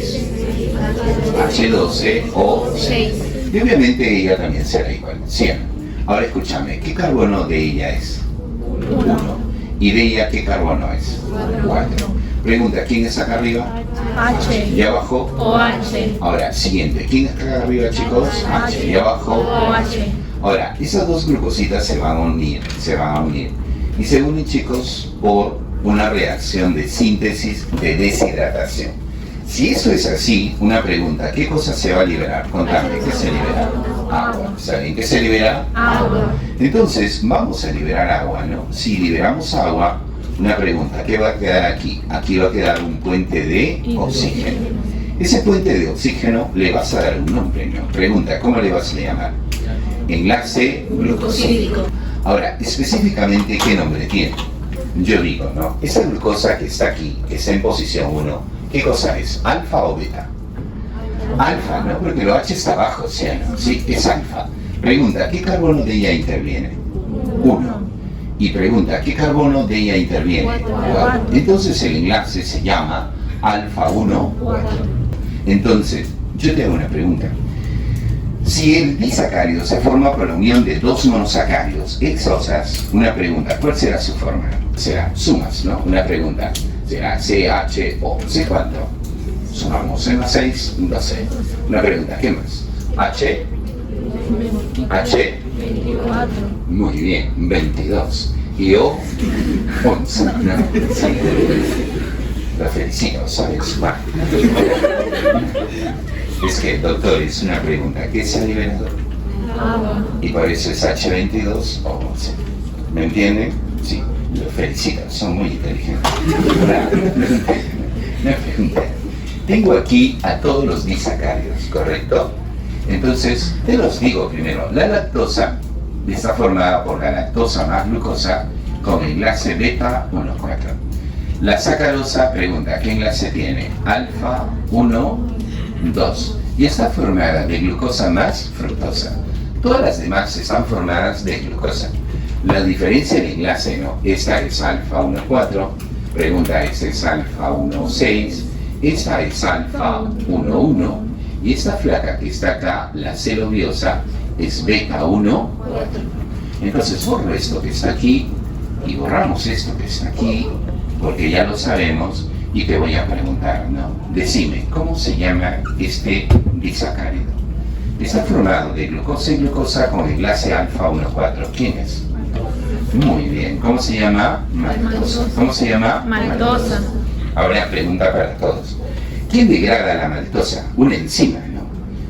H12O6. Y obviamente ella también será igual, 100. Ahora escúchame, ¿qué carbono de ella es? 1. ¿Y de ella qué carbono es? 4. Pregunta, ¿quién está acá arriba? H. ¿Y abajo? OH. Ahora, siguiente, ¿quién está acá arriba, chicos? H. ¿Y abajo? OH. Ahora, esas dos glucositas se van a unir. Y se unen, chicos, por una reacción de síntesis de deshidratación. Si eso es así, una pregunta, ¿qué cosa se va a liberar? Contame, ¿qué se libera? Agua. ¿Saben qué se libera? Agua. Entonces, vamos a liberar agua, ¿no? Si liberamos agua, una pregunta, ¿qué va a quedar aquí? Aquí va a quedar un puente de oxígeno. Ese puente de oxígeno le vas a dar un nombre, ¿no? Pregunta, ¿cómo le vas a llamar? Enlace glucosídico. Ahora, específicamente, ¿qué nombre tiene? Yo digo, ¿no? Esa glucosa que está aquí, que está en posición 1, ¿qué cosa es? ¿Alfa o beta? Alfa, ¿no? Porque lo H está abajo, ¿sí? ¿No? Sí, es alfa. Pregunta, ¿qué carbono de ella interviene? 1. Y pregunta, ¿qué carbono de ella interviene? 4. Entonces el enlace se llama alfa 1, 4. Entonces, yo te hago una pregunta. Si el disacárido se forma por la unión de dos monosacáridos exosas, una pregunta, ¿cuál será su forma? Será sumas, ¿no? Una pregunta, será CHO. ¿Sí cuánto? Sumamos en la 6, 12. Una pregunta, ¿qué más? H. 24. Muy bien, 22. Y O, 11. ¿No? Sí. La felicito, ¿sabes? Va. Es que, doctor, es una pregunta. ¿Qué es el liberador? Agua. Y por eso es H22 o 11. ¿Me entienden? Sí, lo felicito, son muy inteligentes. Una pregunta. Tengo aquí a todos los disacáridos, ¿correcto? Entonces, te los digo primero. La lactosa está formada por galactosa más glucosa con enlace beta 1,4. La sacarosa, pregunta, ¿qué enlace tiene? Alfa 1, 2. Y está formada de glucosa más fructosa. Todas las demás están formadas de glucosa. La diferencia de enlace, ¿no? Esta es alfa 1,4. Pregunta, esta es alfa 1,6. Esta es alfa 1,1. Y esta flaca que está acá, la celobiosa, es beta 1,4. Entonces borro esto que está aquí y borramos esto que está aquí, porque ya lo sabemos, y te voy a preguntar, ¿no? Decime, ¿cómo se llama este disacárido? Está formado de glucosa y glucosa con enlace alfa 1,4. ¿Quién es? Muy bien. ¿Cómo se llama? Maltosa. ¿Cómo se llama? Maltosa. Ahora pregunta para todos. ¿Quién degrada la maltosa? Una enzima, ¿no?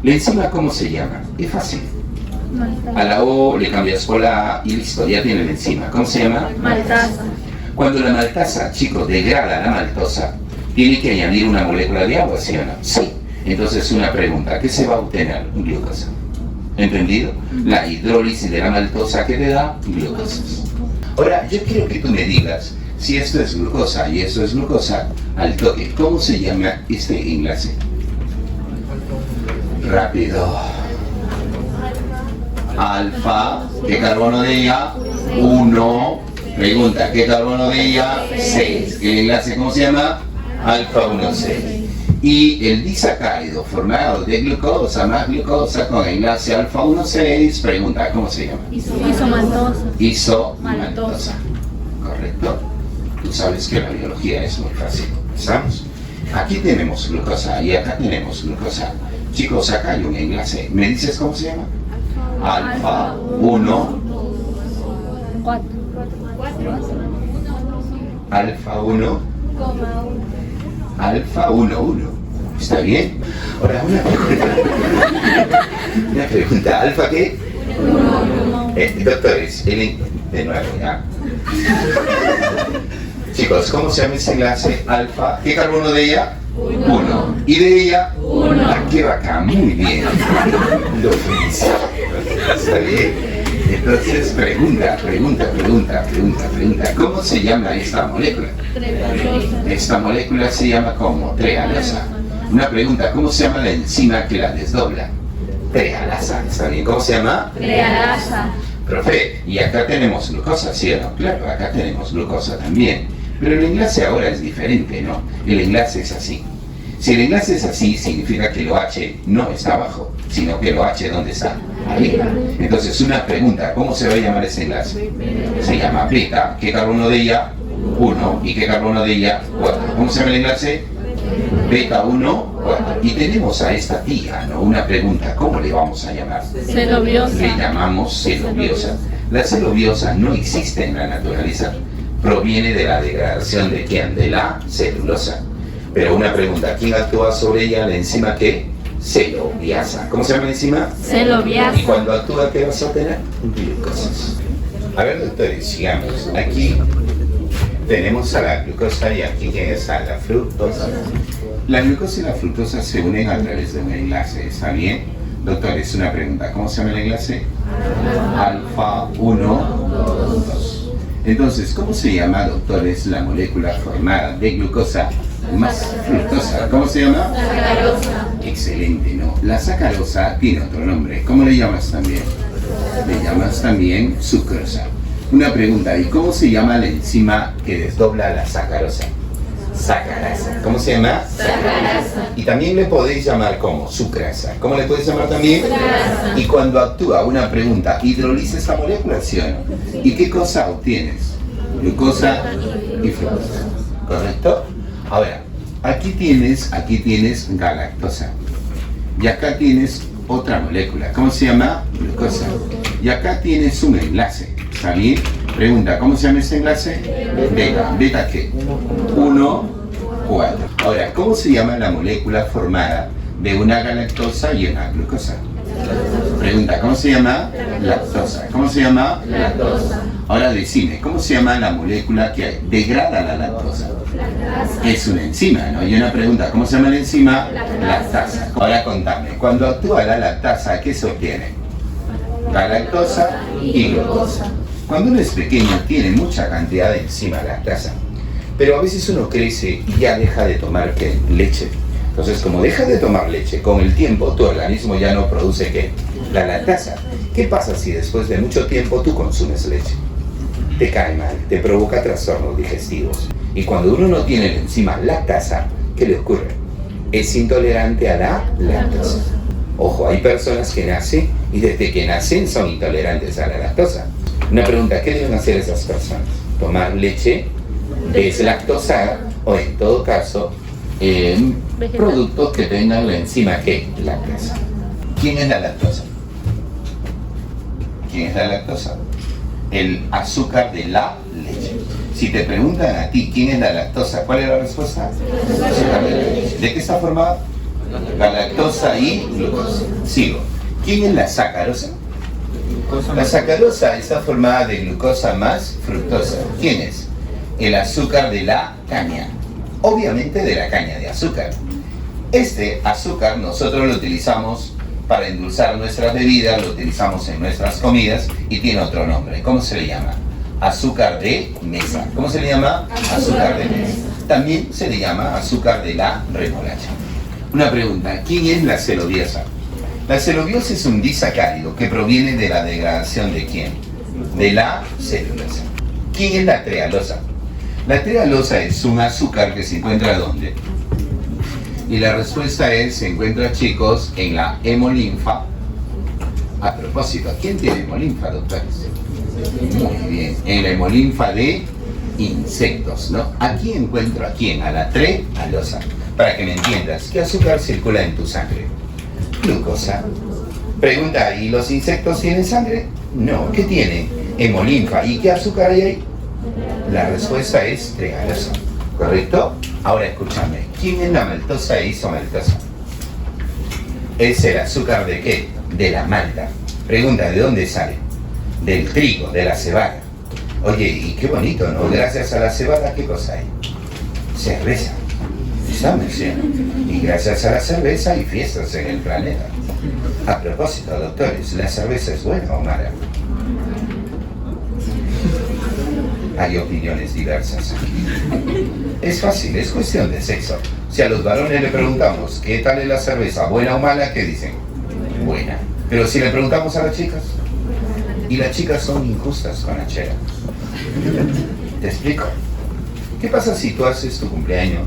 ¿La enzima cómo se llama? Es fácil. A la O le cambias por la A y listo, ya tiene la enzima. ¿Cómo se llama? Maltasa. Cuando la maltasa, chicos, degrada la maltosa, tiene que añadir una molécula de agua, ¿sí o no? Sí. Entonces una pregunta, ¿qué se va a obtener? Glucosa. ¿Entendido? La hidrólisis de la maltosa que te da glucosas. Ahora, yo quiero que tú me digas si esto es glucosa y esto es glucosa al toque. ¿Cómo se llama este enlace? Rápido. Alfa, ¿qué carbono de ella? 1. Pregunta, ¿qué carbono de ella? 6. ¿El enlace cómo se llama? Alfa 1,6. Y el disacárido formado de glucosa más glucosa con enlace alfa 1,6, pregunta, ¿cómo se llama? Isomaltosa. Isomaltosa. ¿Correcto? Tú sabes que la biología es muy fácil. ¿Estamos? Aquí tenemos glucosa y acá tenemos glucosa. Chicos, acá hay un enlace. ¿Me dices cómo se llama? Alfa 1. 4. Alfa 1. alfa 1,1. ¿Está bien? Ahora una pregunta. Una pregunta. ¿Alfa qué? Doctores, de nuevo ya. Chicos, ¿cómo se llama ese enlace alfa? ¿Qué carbono de ella? 1. ¿Y de ella? 1. Ah, qué bacán, muy bien. Lo felicito. ¿Está bien? Entonces, pregunta. ¿Cómo se llama esta molécula? Esta molécula se llama como trehalasa. Una pregunta, ¿cómo se llama la enzima que la desdobla? Trehalasa, ¿está bien? ¿Cómo se llama? Trehalasa. Profe, y acá tenemos glucosa, ¿sí o no? Claro, acá tenemos glucosa también. Pero el enlace ahora es diferente, ¿no? El enlace es así. Si el enlace es así, significa que lo H no está abajo, sino que lo H, ¿dónde está? Arriba. Entonces, una pregunta, ¿cómo se va a llamar ese enlace? Se llama beta. ¿Qué carbono de ella? 1. ¿Y qué carbono de ella? 4. ¿Cómo se llama el enlace? Beta 1, 4. Y tenemos a esta tía, ¿no? Una pregunta, ¿cómo le vamos a llamar? Celobiosa. Le llamamos celobiosa. La celobiosa no existe en la naturaleza. Proviene de la degradación de ¿quién? De la celulosa. Pero una pregunta, ¿quién actúa sobre ella? La enzima ¿qué? Celobiasa. ¿Cómo se llama la enzima? Celobiasa. Y cuando actúa, ¿qué vas a obtener? Glucosas. A ver, doctores, sigamos. Aquí tenemos a la glucosa y aquí ¿quién está? La fructosa. La glucosa y la fructosa se unen a través de un enlace, ¿está bien? Doctores, una pregunta, ¿cómo se llama el enlace? Alfa 1, 2. Entonces, ¿cómo se llama, doctores, la molécula formada de glucosa más fructosa? ¿Cómo se llama? Sacarosa. Excelente, ¿no? La sacarosa tiene otro nombre. ¿Cómo le llamas también? Le llamas también sucrosa. Una pregunta, ¿y cómo se llama la enzima que desdobla la sacarosa? Sacarasa. ¿Cómo se llama? Sacarasa. Y también le podéis llamar como sucrasa. ¿Cómo le podéis llamar también? Sucrasa. Y cuando actúa, una pregunta, ¿hidroliza esta molécula, sí o no? ¿Y qué cosa obtienes? Glucosa y fructosa. ¿Correcto? Ahora, aquí tienes galactosa. Y acá tienes otra molécula. ¿Cómo se llama? Glucosa. Y acá tienes un enlace. ¿Está bien? Pregunta, ¿cómo se llama ese enlace? Beta. ¿Beta qué? 1, 4. Ahora, ¿cómo se llama la molécula formada de una galactosa y una glucosa? Pregunta, ¿cómo se llama? Lactosa. ¿Cómo se llama? Lactosa. Ahora decime, ¿cómo se llama la molécula que degrada la lactosa? Es una enzima, ¿no? Y una pregunta, ¿cómo se llama la enzima? Lactasa. Ahora contame, cuando actúa la lactasa, ¿qué se obtiene? Galactosa y glucosa. Cuando uno es pequeño tiene mucha cantidad de enzima lactasa, pero a veces uno crece y ya deja de tomar ¿qué? Leche. Entonces, como dejas de tomar leche, con el tiempo tu organismo ya no produce ¿qué? La lactasa. ¿Qué pasa si después de mucho tiempo tú consumes leche? Te cae mal, te provoca trastornos digestivos. Y cuando uno no tiene la enzima lactasa, ¿qué le ocurre? Es intolerante a la lactosa. Ojo, hay personas que nacen y desde que nacen son intolerantes a la lactosa. Una pregunta, ¿qué deben hacer esas personas? Tomar leche deslactosada o en todo caso productos que tengan la enzima ¿qué? Lactasa. ¿Quién es la lactosa? ¿Quién es la lactosa? El azúcar de la leche. Si te preguntan a ti quién es la lactosa, ¿cuál es la respuesta? Azúcar de la leche. ¿De qué está formada? Galactosa y glucosa. Sigo. ¿Quién es la sacarosa? La sacarosa está formada de glucosa más fructosa. ¿Quién es? El azúcar de la caña. Obviamente de la caña de azúcar. Este azúcar nosotros lo utilizamos para endulzar nuestras bebidas, lo utilizamos en nuestras comidas y tiene otro nombre. ¿Cómo se le llama? Azúcar de mesa. ¿Cómo se le llama? Azúcar de mesa. También se le llama azúcar de la remolacha. Una pregunta, ¿quién es la celobiosa? La celobiosa es un disacárido que proviene de la degradación ¿de quién? De la celulosa. ¿Quién es la trealosa? La trealosa es un azúcar que se encuentra ¿dónde? Y la respuesta es, se encuentra, chicos, en la hemolinfa. A propósito, ¿quién tiene hemolinfa, doctores? Muy bien, en la hemolinfa de insectos, ¿no? Aquí encuentro a quién, a la trealosa. Para que me entiendas, ¿qué azúcar circula en tu sangre? Glucosa. Pregunta, ¿y los insectos tienen sangre? No, ¿qué tienen? Hemolinfa. ¿Y qué azúcar hay ahí? La respuesta es trealosa. ¿correcto? Ahora escúchame, ¿quién es la maltosa e isomaltosa? Es el azúcar de qué? De la malta. Pregunta, ¿de dónde sale? Del trigo, de la cebada. Oye, y qué bonito, ¿no? Gracias a la cebada, ¿qué cosa hay? Cerveza. ¿Sabes? ¿Sí? Y gracias a la cerveza hay fiestas en el planeta. A propósito, doctores, ¿la cerveza es buena o mala? Hay opiniones diversas aquí. Es fácil, es cuestión de sexo. Si a los varones le preguntamos ¿qué tal es la cerveza? ¿Buena o mala? ¿Qué dicen? Buena. Pero si le preguntamos a las chicas, y las chicas son injustas con la chela. ¿Te explico? ¿Qué pasa si tú haces tu cumpleaños,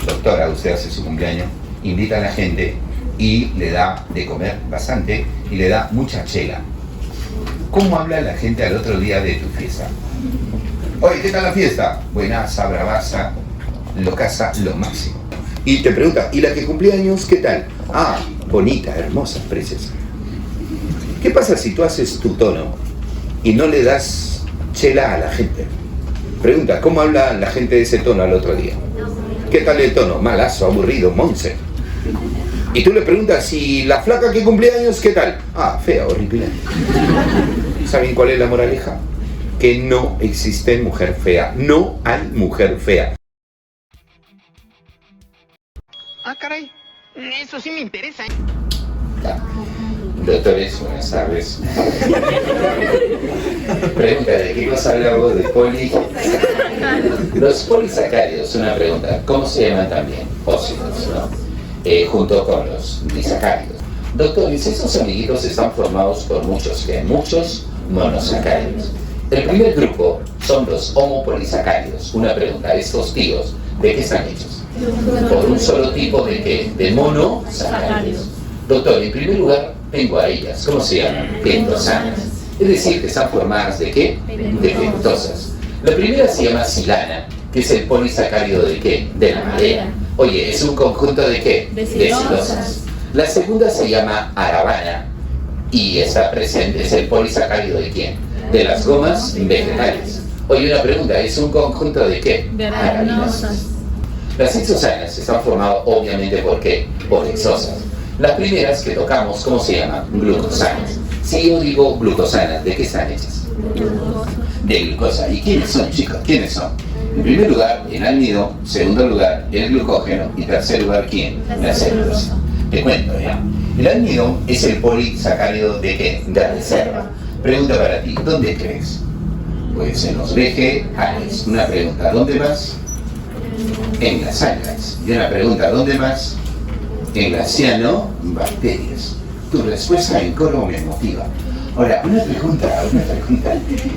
doctora, usted hace su cumpleaños, invita a la gente y le da de comer bastante y le da mucha chela? ¿Cómo habla la gente al otro día de tu fiesta? Oye, ¿qué tal la fiesta? Buenaza, bravaza, locaza, lo máximo. Y te pregunta, ¿y la que cumplía años qué tal? Ah, bonita, hermosa, preciosa. ¿Qué pasa si tú haces tu tono y no le das chela a la gente? Pregunta, ¿cómo habla la gente de ese tono al otro día? ¿Qué tal el tono? Malazo, aburrido, monse. Y tú le preguntas, ¿y la flaca que cumplía años qué tal? Ah, fea, horrible. ¿Saben cuál es la moraleja? Que no existe mujer fea. No hay mujer fea. Ah, caray. Eso sí me interesa. Doctores, buenas tardes. Pregunta, ¿de qué cosa hablamos de poli? Los polisacáridos, una pregunta, ¿cómo se llaman también? Óxidos, ¿no? Junto con los disacáridos. Doctores, estos amiguitos están formados por muchos monosacáridos. El primer grupo son los homopolisacáridos. Una pregunta, estos tíos, ¿de qué están hechos? Por un solo tipo de ¿qué? De monosacáridos. Doctor, en primer lugar, tengo a ellas. ¿Cómo se llaman? Pentosanas. Es decir, que están formadas ¿de qué? De pentosas. La primera se llama silana, que es el polisacárido ¿de qué? De la madera. Oye, ¿es un conjunto de qué? De silosas. La segunda se llama arabana y está presente, es el polisacárido ¿de quién? De las gomas vegetales. Oye, una pregunta, ¿es un conjunto de qué? De araminosas. Las hexosanas están formadas obviamente ¿por qué? Por hexosas. Las primeras que tocamos, ¿cómo se llaman? Glucosanas. Si yo digo glucosanas, ¿de qué están hechas? De glucosa. ¿Y quiénes son, chicos? ¿Quiénes son? En primer lugar, el almidón. Segundo lugar, el glucógeno. Y tercer lugar, ¿quién? La celulosa. Te cuento ya. El almidón es el polisacárido ¿de qué? De reserva. Pregunta para ti, ¿dónde crees? Pues en los vegetales. Una pregunta, ¿dónde más? En las algas. Y una pregunta, ¿dónde más? En las cianobacterias. Tu respuesta en coro me motiva. Ahora, una pregunta.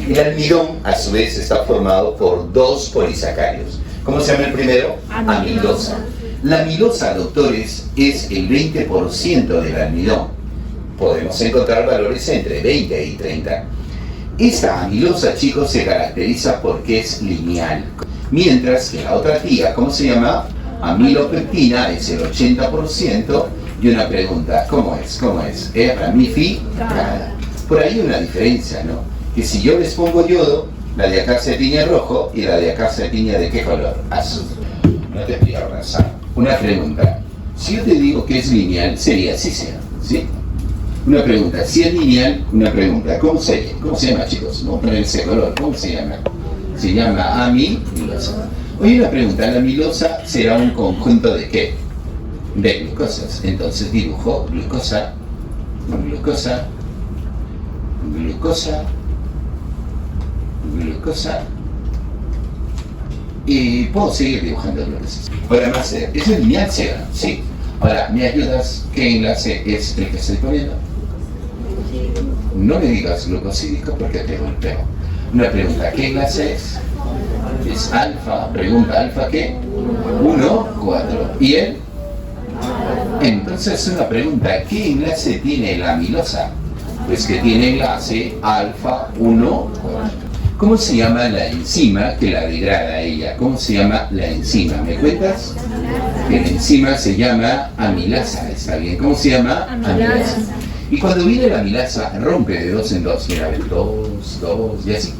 El almidón, a su vez, está formado por dos polisacáridos. ¿Cómo se llama el primero? Amilosa. La amilosa, doctores, es el 20% del almidón. Podemos encontrar valores entre 20 y 30. Esta amilosa, chicos, se caracteriza porque es lineal. Mientras que la otra tía, ¿cómo se llama? Amilopectina, es el 80%. Y una pregunta, ¿cómo es? Es ramificada. Por ahí hay una diferencia, ¿no? Que si yo les pongo yodo, la de acá se tiñe rojo y la de acá se tiñe ¿de qué color? Azul. No te explico, Razán. Una pregunta. Si yo te digo que es lineal, sería así, ¿sí? Una pregunta. Si es lineal, una pregunta. ¿Cómo se llama, chicos? Vamos a poner ese color. ¿Cómo se llama? Se llama amilosa. Oye, una pregunta. La amilosa será un conjunto ¿de qué? De glucosas. Entonces dibujo glucosa, y puedo seguir dibujando glucosas. Ahora más, ¿eso es lineal, sí? Ahora, ¿me ayudas? ¿Qué enlace es el que estoy poniendo? No me digas glucosídico porque te golpeo. Una pregunta, ¿qué enlace es? Es alfa. Pregunta, ¿alfa qué? 1, 4. ¿Y él? Entonces una pregunta, ¿qué enlace tiene la amilosa? Pues que tiene enlace alfa 1, 4. ¿Cómo se llama la enzima que la degrada a ella? ¿Cómo se llama la enzima? ¿Me cuentas? Que la enzima se llama amilasa, ¿está bien? ¿Cómo se llama? Amilasa. Y cuando viene la amilasa, rompe de 2 en 2. Mira, 2, y así.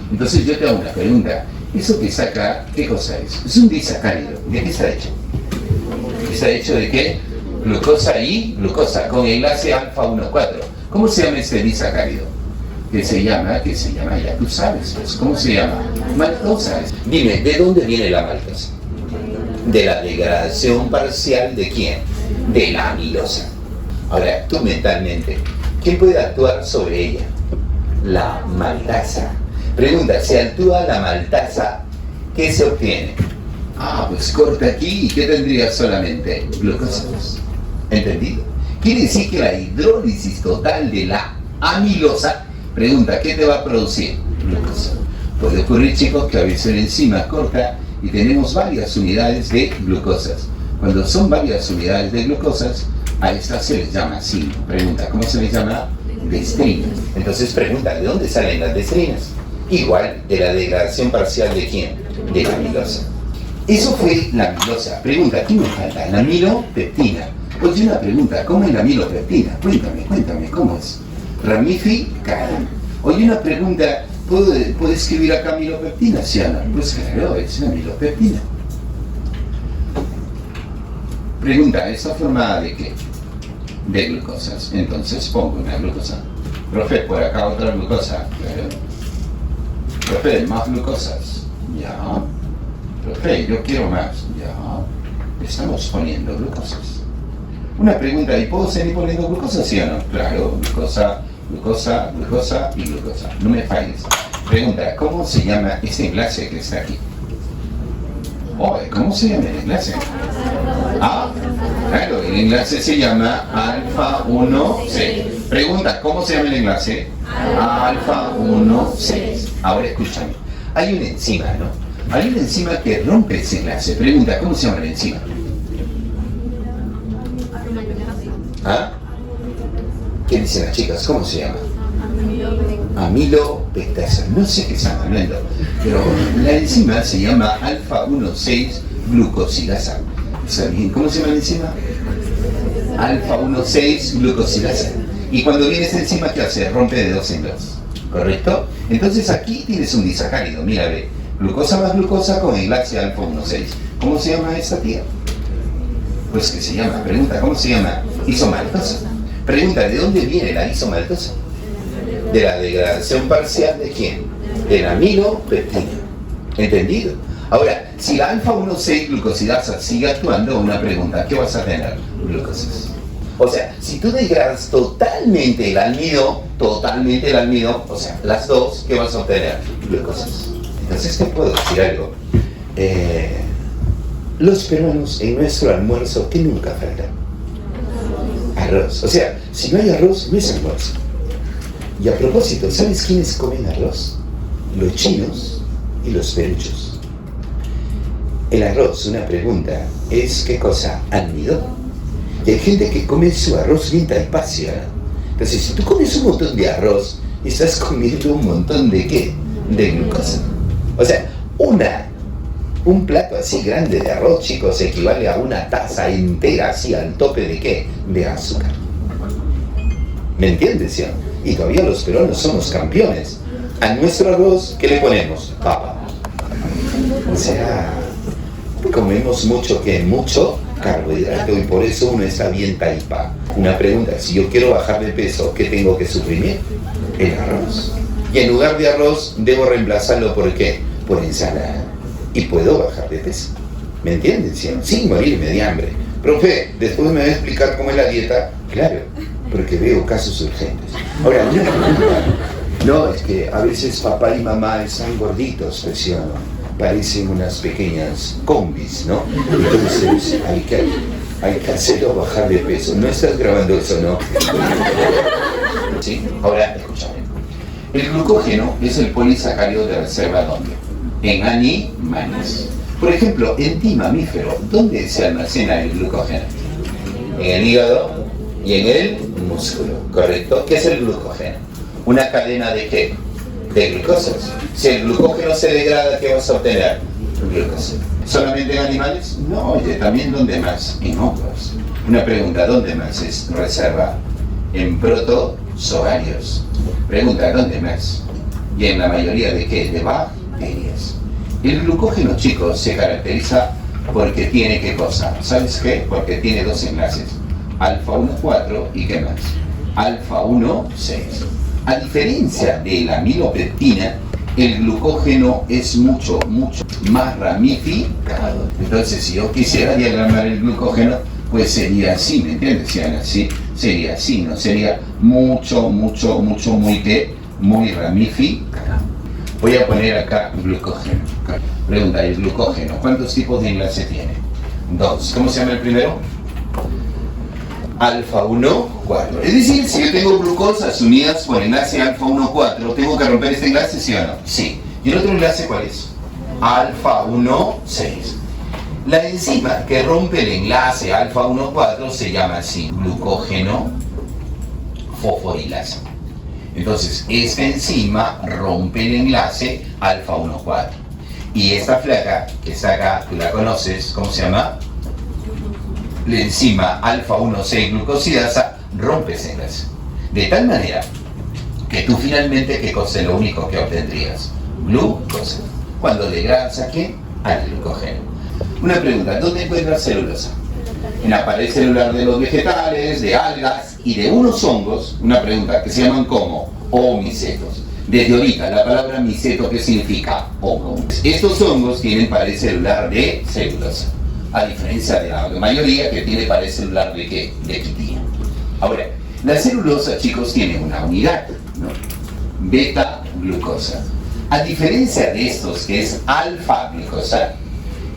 Entonces yo te hago una pregunta. Eso que saca, ¿qué cosa es? Es un disacárido. ¿De qué está hecho? ¿Está hecho de qué? Glucosa y glucosa, con enlace alfa 1,4. ¿Cómo se llama este disacárido? Que se llama, ya tú sabes, pues, ¿cómo se llama? Maltosa. Dime, ¿de dónde viene la maltosa? De la degradación parcial ¿de quién? De la amilosa. Ahora, tú mentalmente, ¿quién puede actuar sobre ella? La maltasa. Pregunta, si actúa la maltasa, ¿qué se obtiene? Pues corta aquí, ¿y qué tendría solamente? Glucosa. ¿Entendido? Quiere decir que la hidrólisis total de la amilosa, pregunta, ¿qué te va a producir? Glucosa. Puede ocurrir, chicos, que a veces la enzima corta y tenemos varias unidades de glucosas. Cuando son varias unidades de glucosas, a estas se les llama así. Pregunta, ¿cómo se les llama? Destrinas. Entonces pregunta, ¿de dónde salen las destrinas? Igual, de la degradación parcial ¿de quién? De la amilosa. Eso fue la amilosa. Pregunta, ¿qué me falta? La amilopeptina. Oye, una pregunta, ¿cómo es la amilopeptina? Cuéntame, ¿cómo es? Ramificada. Oye, una pregunta, ¿puedo escribir acá amilopeptina? ¿Sí o no? Pues claro, es la amilopeptina. Pregunta, ¿está formada de qué? De glucosas. Entonces pongo una glucosa. Profe, por acá otra glucosa. Claro. Profe, más glucosas. Ya. Profe, yo quiero más. Ya. Estamos poniendo glucosas. Una pregunta, ¿y puedo seguir poniendo glucosas, sí o no? Claro, glucosa y glucosa. No me falles. Pregunta, ¿cómo se llama este enlace que está aquí? ¿Cómo se llama el enlace? Claro, el enlace se llama alfa 1,6. Pregunta, ¿cómo se llama el enlace? Alfa 1,6. Ahora escúchame, hay una enzima, ¿no? Hay una enzima que rompe ese enlace. Pregunta, ¿cómo se llama la enzima? ¿Qué dicen las chicas? ¿Cómo se llama? Amilopectasa. No sé qué están hablando, pero la enzima se llama alfa 1,6 glucosilasa. ¿Está bien? ¿Cómo se llama la enzima? Alfa 1,6 glucosilasa. Y cuando viene esta enzima, ¿qué hace? Rompe de 2 en 2. ¿Correcto? Entonces aquí tienes un disacárido. Mira, ve. Glucosa más glucosa con enlace alfa 1,6. ¿Cómo se llama esta tía? Pues que se llama, pregunta, ¿cómo se llama? Isomaltosa. Pregunta, ¿de dónde viene la isomaltosa? De la degradación parcial ¿de quién? De la amilopeptina. ¿Entendido? Ahora, si la alfa 1,6 glucosidasa sigue actuando, una pregunta, ¿qué vas a tener? Glucosas. O sea, si tú degradas totalmente el almidón, o sea, las dos, ¿qué vas a obtener? Glucosas. Entonces te puedo decir algo. Los peruanos en nuestro almuerzo, ¿qué nunca falta? Arroz. O sea, si no hay arroz, no es almuerzo. Y a propósito, ¿sabes quiénes comen arroz? Los chinos y los peruchos. El arroz, una pregunta, es ¿qué cosa? Almidón. Y hay gente que come su arroz bien taipacio, ¿no? Entonces, si tú comes un montón de arroz, estás comiendo un montón de ¿qué? De glucosa. O sea, un plato así grande de arroz, chicos, equivale a una taza entera así al tope de ¿qué? De azúcar. ¿Me entiendes, sí? Y todavía los peruanos somos campeones. A nuestro arroz, ¿qué le ponemos? Papa. O sea, comemos mucho carbohidrato y por eso uno está bien taipa. Una pregunta, si yo quiero bajar de peso, ¿qué tengo que suprimir? El arroz. Y en lugar de arroz, debo reemplazarlo ¿por qué? Por ensalada. Y puedo bajar de peso. ¿Me entienden? Sin morirme de hambre. Profe, después me va a explicar cómo es la dieta. Claro, porque veo casos urgentes. Ahora, una pregunta. No, es que a veces papá y mamá están gorditos, ¿sí o no? Parecen unas pequeñas combis, ¿no? Entonces hay que hacerlo bajar de peso. No estás grabando eso, ¿no? ¿Sí? Ahora, escúchame. El glucógeno es el polisacárido de reserva, ¿dónde? En animales. Por ejemplo, en ti, mamífero, ¿dónde se almacena el glucógeno? En el hígado y en el músculo, ¿correcto? ¿Qué es el glucógeno? Una cadena de ¿qué? De glucosas. Si el glucógeno se degrada, ¿qué vas a obtener? Glucosa. ¿Solamente en animales? No, oye, también ¿dónde más? En otros. Una pregunta, ¿dónde más es reserva? En protozoarios. Pregunta, ¿dónde más? Y en la mayoría de ¿qué? De bacterias. El glucógeno, chicos, se caracteriza porque tiene ¿qué cosa? ¿Sabes qué? Porque tiene dos enlaces. Alfa 1,4 y ¿qué más? Alfa 1,6. A diferencia de la amilopectina, el glucógeno es mucho más ramificado. Entonces, si yo quisiera diagramar el glucógeno, pues sería así, ¿me entiendes? Si era así, sería así, ¿no? Sería muy ramificado. Voy a poner acá glucógeno. Pregunta, ¿el glucógeno cuántos tipos de enlace tiene? 2. ¿Cómo se llama el primero? Alfa 1,4. Es decir, si yo tengo glucosas unidas por enlace alfa 1,4, ¿tengo que romper este enlace, sí o no? Sí. ¿Y el otro enlace cuál es? Alfa 1,6. La enzima que rompe el enlace alfa 1,4 se llama así, glucógeno fosforilasa. Entonces, esta enzima rompe el enlace alfa 1,4. Y esta flaca que está acá, tú la conoces, ¿cómo se llama? La enzima alfa 1,6 glucosidasa rompe ese enlace. De tal manera que tú finalmente, ¿qué cosa es lo único que obtendrías? Glucosa. Cuando degradas ¿a qué? Al glucógeno. Una pregunta, ¿dónde encuentras celulosa? En la pared celular de los vegetales, de algas y de unos hongos, una pregunta, que se llaman ¿cómo? Omicetos. Desde ahorita, la palabra miceto, ¿qué significa? Hongo. Estos hongos tienen pared celular de celulosa, a diferencia de la mayoría que tiene pared celular de ¿qué? De quitina. Ahora, la celulosa, chicos, tiene una unidad, ¿no? Beta-glucosa. A diferencia de estos, que es alfa-glucosa,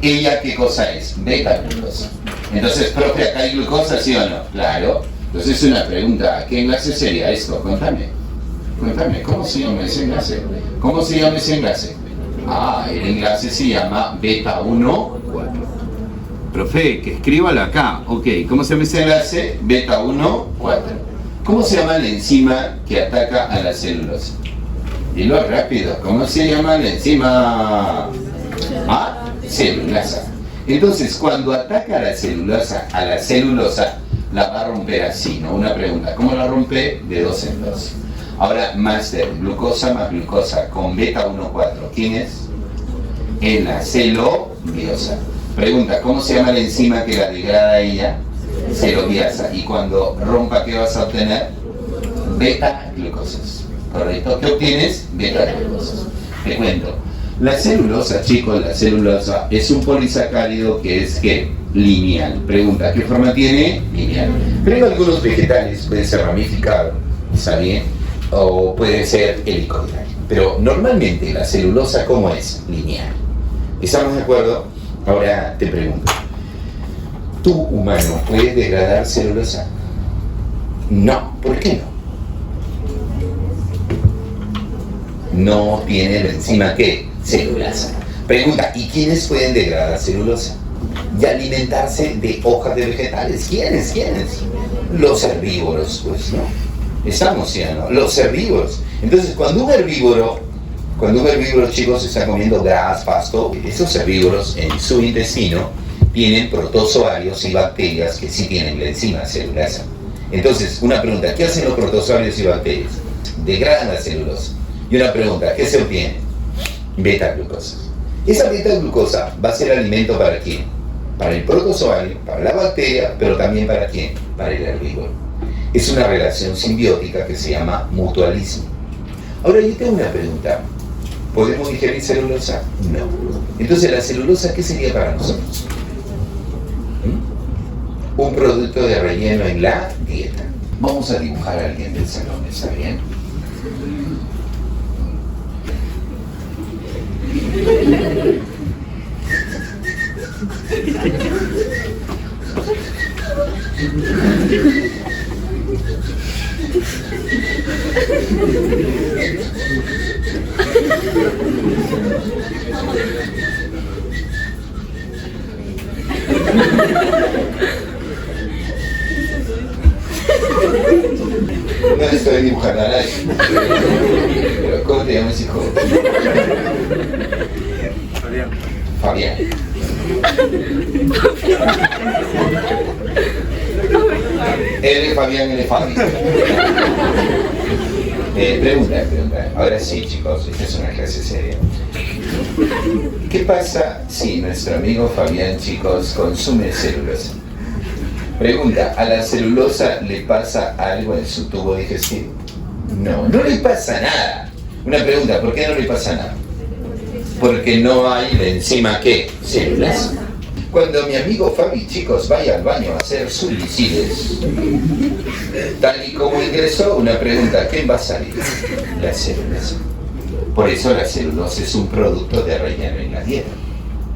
¿ella qué cosa es? Beta-glucosa. Entonces, profe, ¿acá hay glucosa, sí o no? Claro. Entonces, una pregunta, ¿qué enlace sería esto? Cuéntame, ¿cómo se llama ese enlace? ¿Cómo se llama ese enlace? Ah, el enlace se llama beta 1,4. Profe, que escríbalo acá. Ok, ¿cómo se llama ese enlace? Beta 1,4. ¿Cómo se llama la enzima que ataca a la celulosa? Dilo rápido, ¿cómo se llama la enzima? Ah, celulasa. Entonces, cuando ataca a la celulosa, la va a romper así, ¿no? Una pregunta, ¿cómo la rompe? De 2 en 2. Ahora, máster, glucosa más glucosa con beta 1,4. ¿Quién es? En la celobiosa. Pregunta, ¿cómo se llama la enzima que la degrada a ella? Celobiasa. Y cuando rompa, ¿qué vas a obtener? Beta-glucosas. ¿Correcto? ¿Qué obtienes? Beta-glucosas. Te cuento. La celulosa, chicos, la celulosa es un polisacárido que es ¿qué? Lineal. Pregunta, ¿qué forma tiene? Lineal. Pero algunos vegetales pueden ser ramificados, ¿está bien? O puede ser helicoidal. Pero normalmente la celulosa, ¿cómo es? Lineal. ¿Estamos de acuerdo? Ahora te pregunto, ¿tú, humano, puedes degradar celulosa? No. ¿Por qué no? No tiene la enzima ¿qué? Celulasa. Pregunta, ¿y quiénes pueden degradar celulosa? Y alimentarse de hojas de vegetales. ¿Quiénes? Los herbívoros, pues, ¿no? Estamos, ¿sí o no? Los herbívoros. Entonces, cuando un herbívoro, chicos, está comiendo gras, pasto, esos herbívoros en su intestino tienen protozoarios y bacterias que sí tienen la enzima celulasa. Entonces, una pregunta, ¿qué hacen los protozoarios y bacterias? Degradan la celulosa. Y una pregunta, ¿qué se obtiene? Beta-glucosa. Esa beta-glucosa va a ser alimento ¿para quién? Para el protozoario, para la bacteria, pero también ¿para quién? Para el herbívoro. Es una relación simbiótica que se llama mutualismo. Ahora yo tengo una pregunta. ¿Podemos digerir celulosa? No. Entonces, ¿la celulosa qué sería para nosotros? Un producto de relleno en la dieta. Vamos a dibujar a alguien del salón, ¿está bien? No estoy dibujando a nadie. Pero ¿cómo te llamas, hijo? Fabián. Él es Fabián, él es Fabi. Pregunta. Ahora sí, chicos, esta es una clase seria. ¿Qué pasa si nuestro amigo Fabián, chicos, consume celulosa? Pregunta, ¿a la celulosa le pasa algo en su tubo digestivo? No, no le pasa nada. Una pregunta, ¿por qué no le pasa nada? Porque no hay la enzima ¿qué? Celulosa. Cuando mi amigo Fabi, chicos, vaya al baño a hacer sus lisides, tal y como ingresó, una pregunta, ¿qué va a salir? La celulosa. Por eso la celulosa es un producto de relleno en la dieta.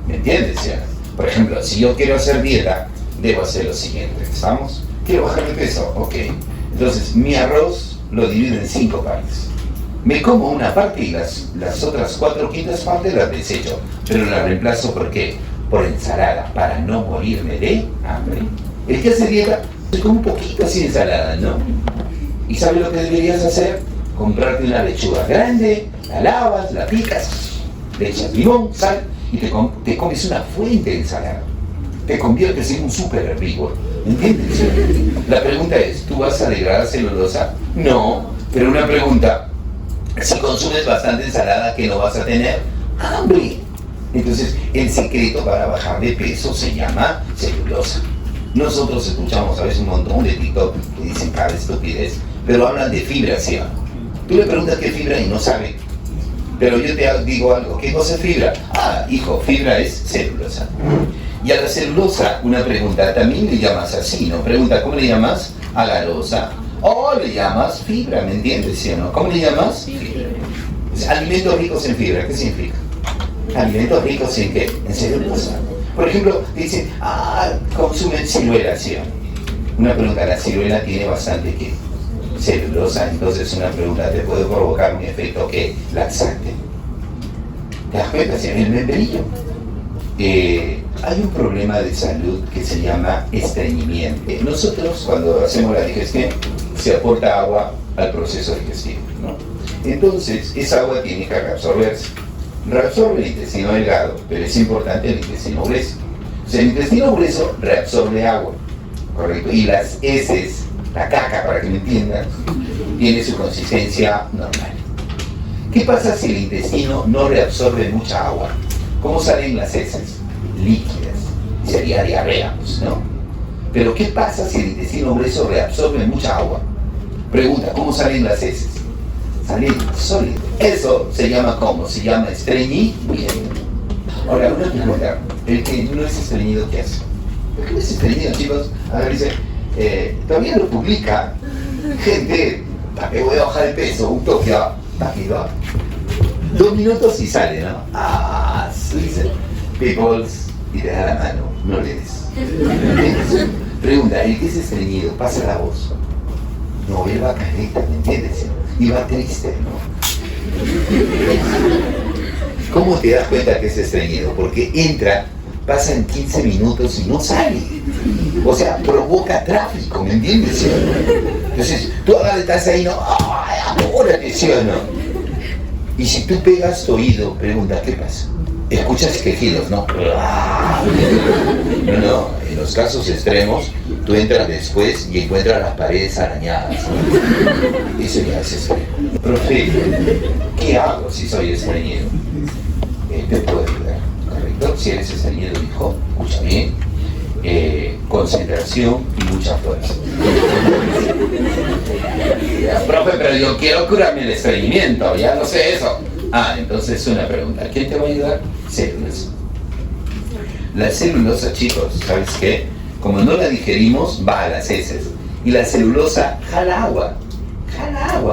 ¿Me entiendes? ¿Sí? Por ejemplo, si yo quiero hacer dieta, debo hacer lo siguiente. ¿Estamos? ¿Quiero bajar de peso? Ok. Entonces, mi arroz lo divido en 5 partes. Me como una parte y las otras 4 quintas partes las desecho. Pero las reemplazo ¿por qué? Por ensalada, para no morirme de hambre. El que hace dieta se come un poquito así de ensalada, ¿no? ¿Y sabes lo que deberías hacer? Comprarte una lechuga grande, la lavas, la picas, le echas limón, sal y te comes una fuente de ensalada. Te conviertes en un súper herbívoro, ¿entiendes? La pregunta es, ¿tú vas a degradar celulosa? No, pero una pregunta, si consumes bastante ensalada, ¿qué no vas a tener? ¡Hambre! Entonces, el secreto para bajar de peso se llama celulosa. Nosotros escuchamos a veces un montón de TikTok que dicen cada estupidez, pero hablan de fibra, ¿sí? Tú le preguntas qué fibra y no sabe. Pero yo te digo algo, ¿qué cosa es fibra? Ah, hijo, fibra es celulosa. Y a la celulosa, una pregunta, también le llamas así, ¿no? Pregunta, ¿cómo le llamas? Agarosa. O le llamas fibra, ¿me entiendes, sí o no? ¿Cómo le llamas? Fibra. Alimentos ricos en fibra, ¿qué significa? Alimentos ricos en qué? En celulosa. Por ejemplo, dicen, consumen ciruela, ¿sí? Una pregunta, ¿la ciruela tiene bastante qué? Celulosa, entonces una pregunta, ¿te puede provocar un efecto qué? Laxante. ¿Te das cuenta? ¿Sí? El membrillo. Hay un problema de salud que se llama estreñimiento. Nosotros, cuando hacemos la digestión, se aporta agua al proceso digestivo, ¿no? Entonces, esa agua tiene que reabsorberse. Reabsorbe el intestino delgado, pero es importante el intestino grueso. O sea, el intestino grueso reabsorbe agua, ¿correcto? Y las heces, la caca, para que me entiendan, tiene su consistencia normal. ¿Qué pasa si el intestino no reabsorbe mucha agua? ¿Cómo salen las heces? Líquidas. Sería diarrea, pues, ¿no? Pero ¿qué pasa si el intestino grueso reabsorbe mucha agua? Pregunta, ¿cómo salen las heces? Salen sólidas. Eso se llama ¿cómo? Se llama estreñimiento. Ahora, una pregunta, el que no es estreñido, ¿qué hace? ¿Por qué no es estreñido, chicos? A ver, dice, todavía lo publica gente, ¿para qué voy a bajar el peso? Un toque, ¿para qué va? 2 minutos y sale, ¿no? Dice, peoples, y te da la mano, no le des. Pregunta, el que es estreñido, pasa la voz. No, él va careta, ¿me entiendes? Y va triste, ¿no? ¿Cómo te das cuenta que es estreñido? Porque entra, pasan 15 minutos y no sale. O sea, provoca tráfico, ¿me entiendes? ¿Sí? Entonces, tú ahora estás ahí, ¿no? ¡Ay, apúrate, ¿sí o no? Y si tú pegas tu oído, pregunta, ¿qué pasa? Escuchas quejidos, ¿no? No, en los casos extremos, tú entras después y encuentras las paredes arañadas, ¿no? Eso ya es extremo. Profe, ¿qué hago si soy estreñido? Te puedo ayudar, ¿correcto? Si eres estreñido, hijo, escucha bien. Concentración y mucha fuerza. Profe, pero yo quiero curarme el estreñimiento, ya no sé eso. Entonces una pregunta, ¿quién te va a ayudar? Celulosa. La celulosa, chicos, ¿sabes qué? Como no la digerimos, va a las heces. Y la celulosa jala agua,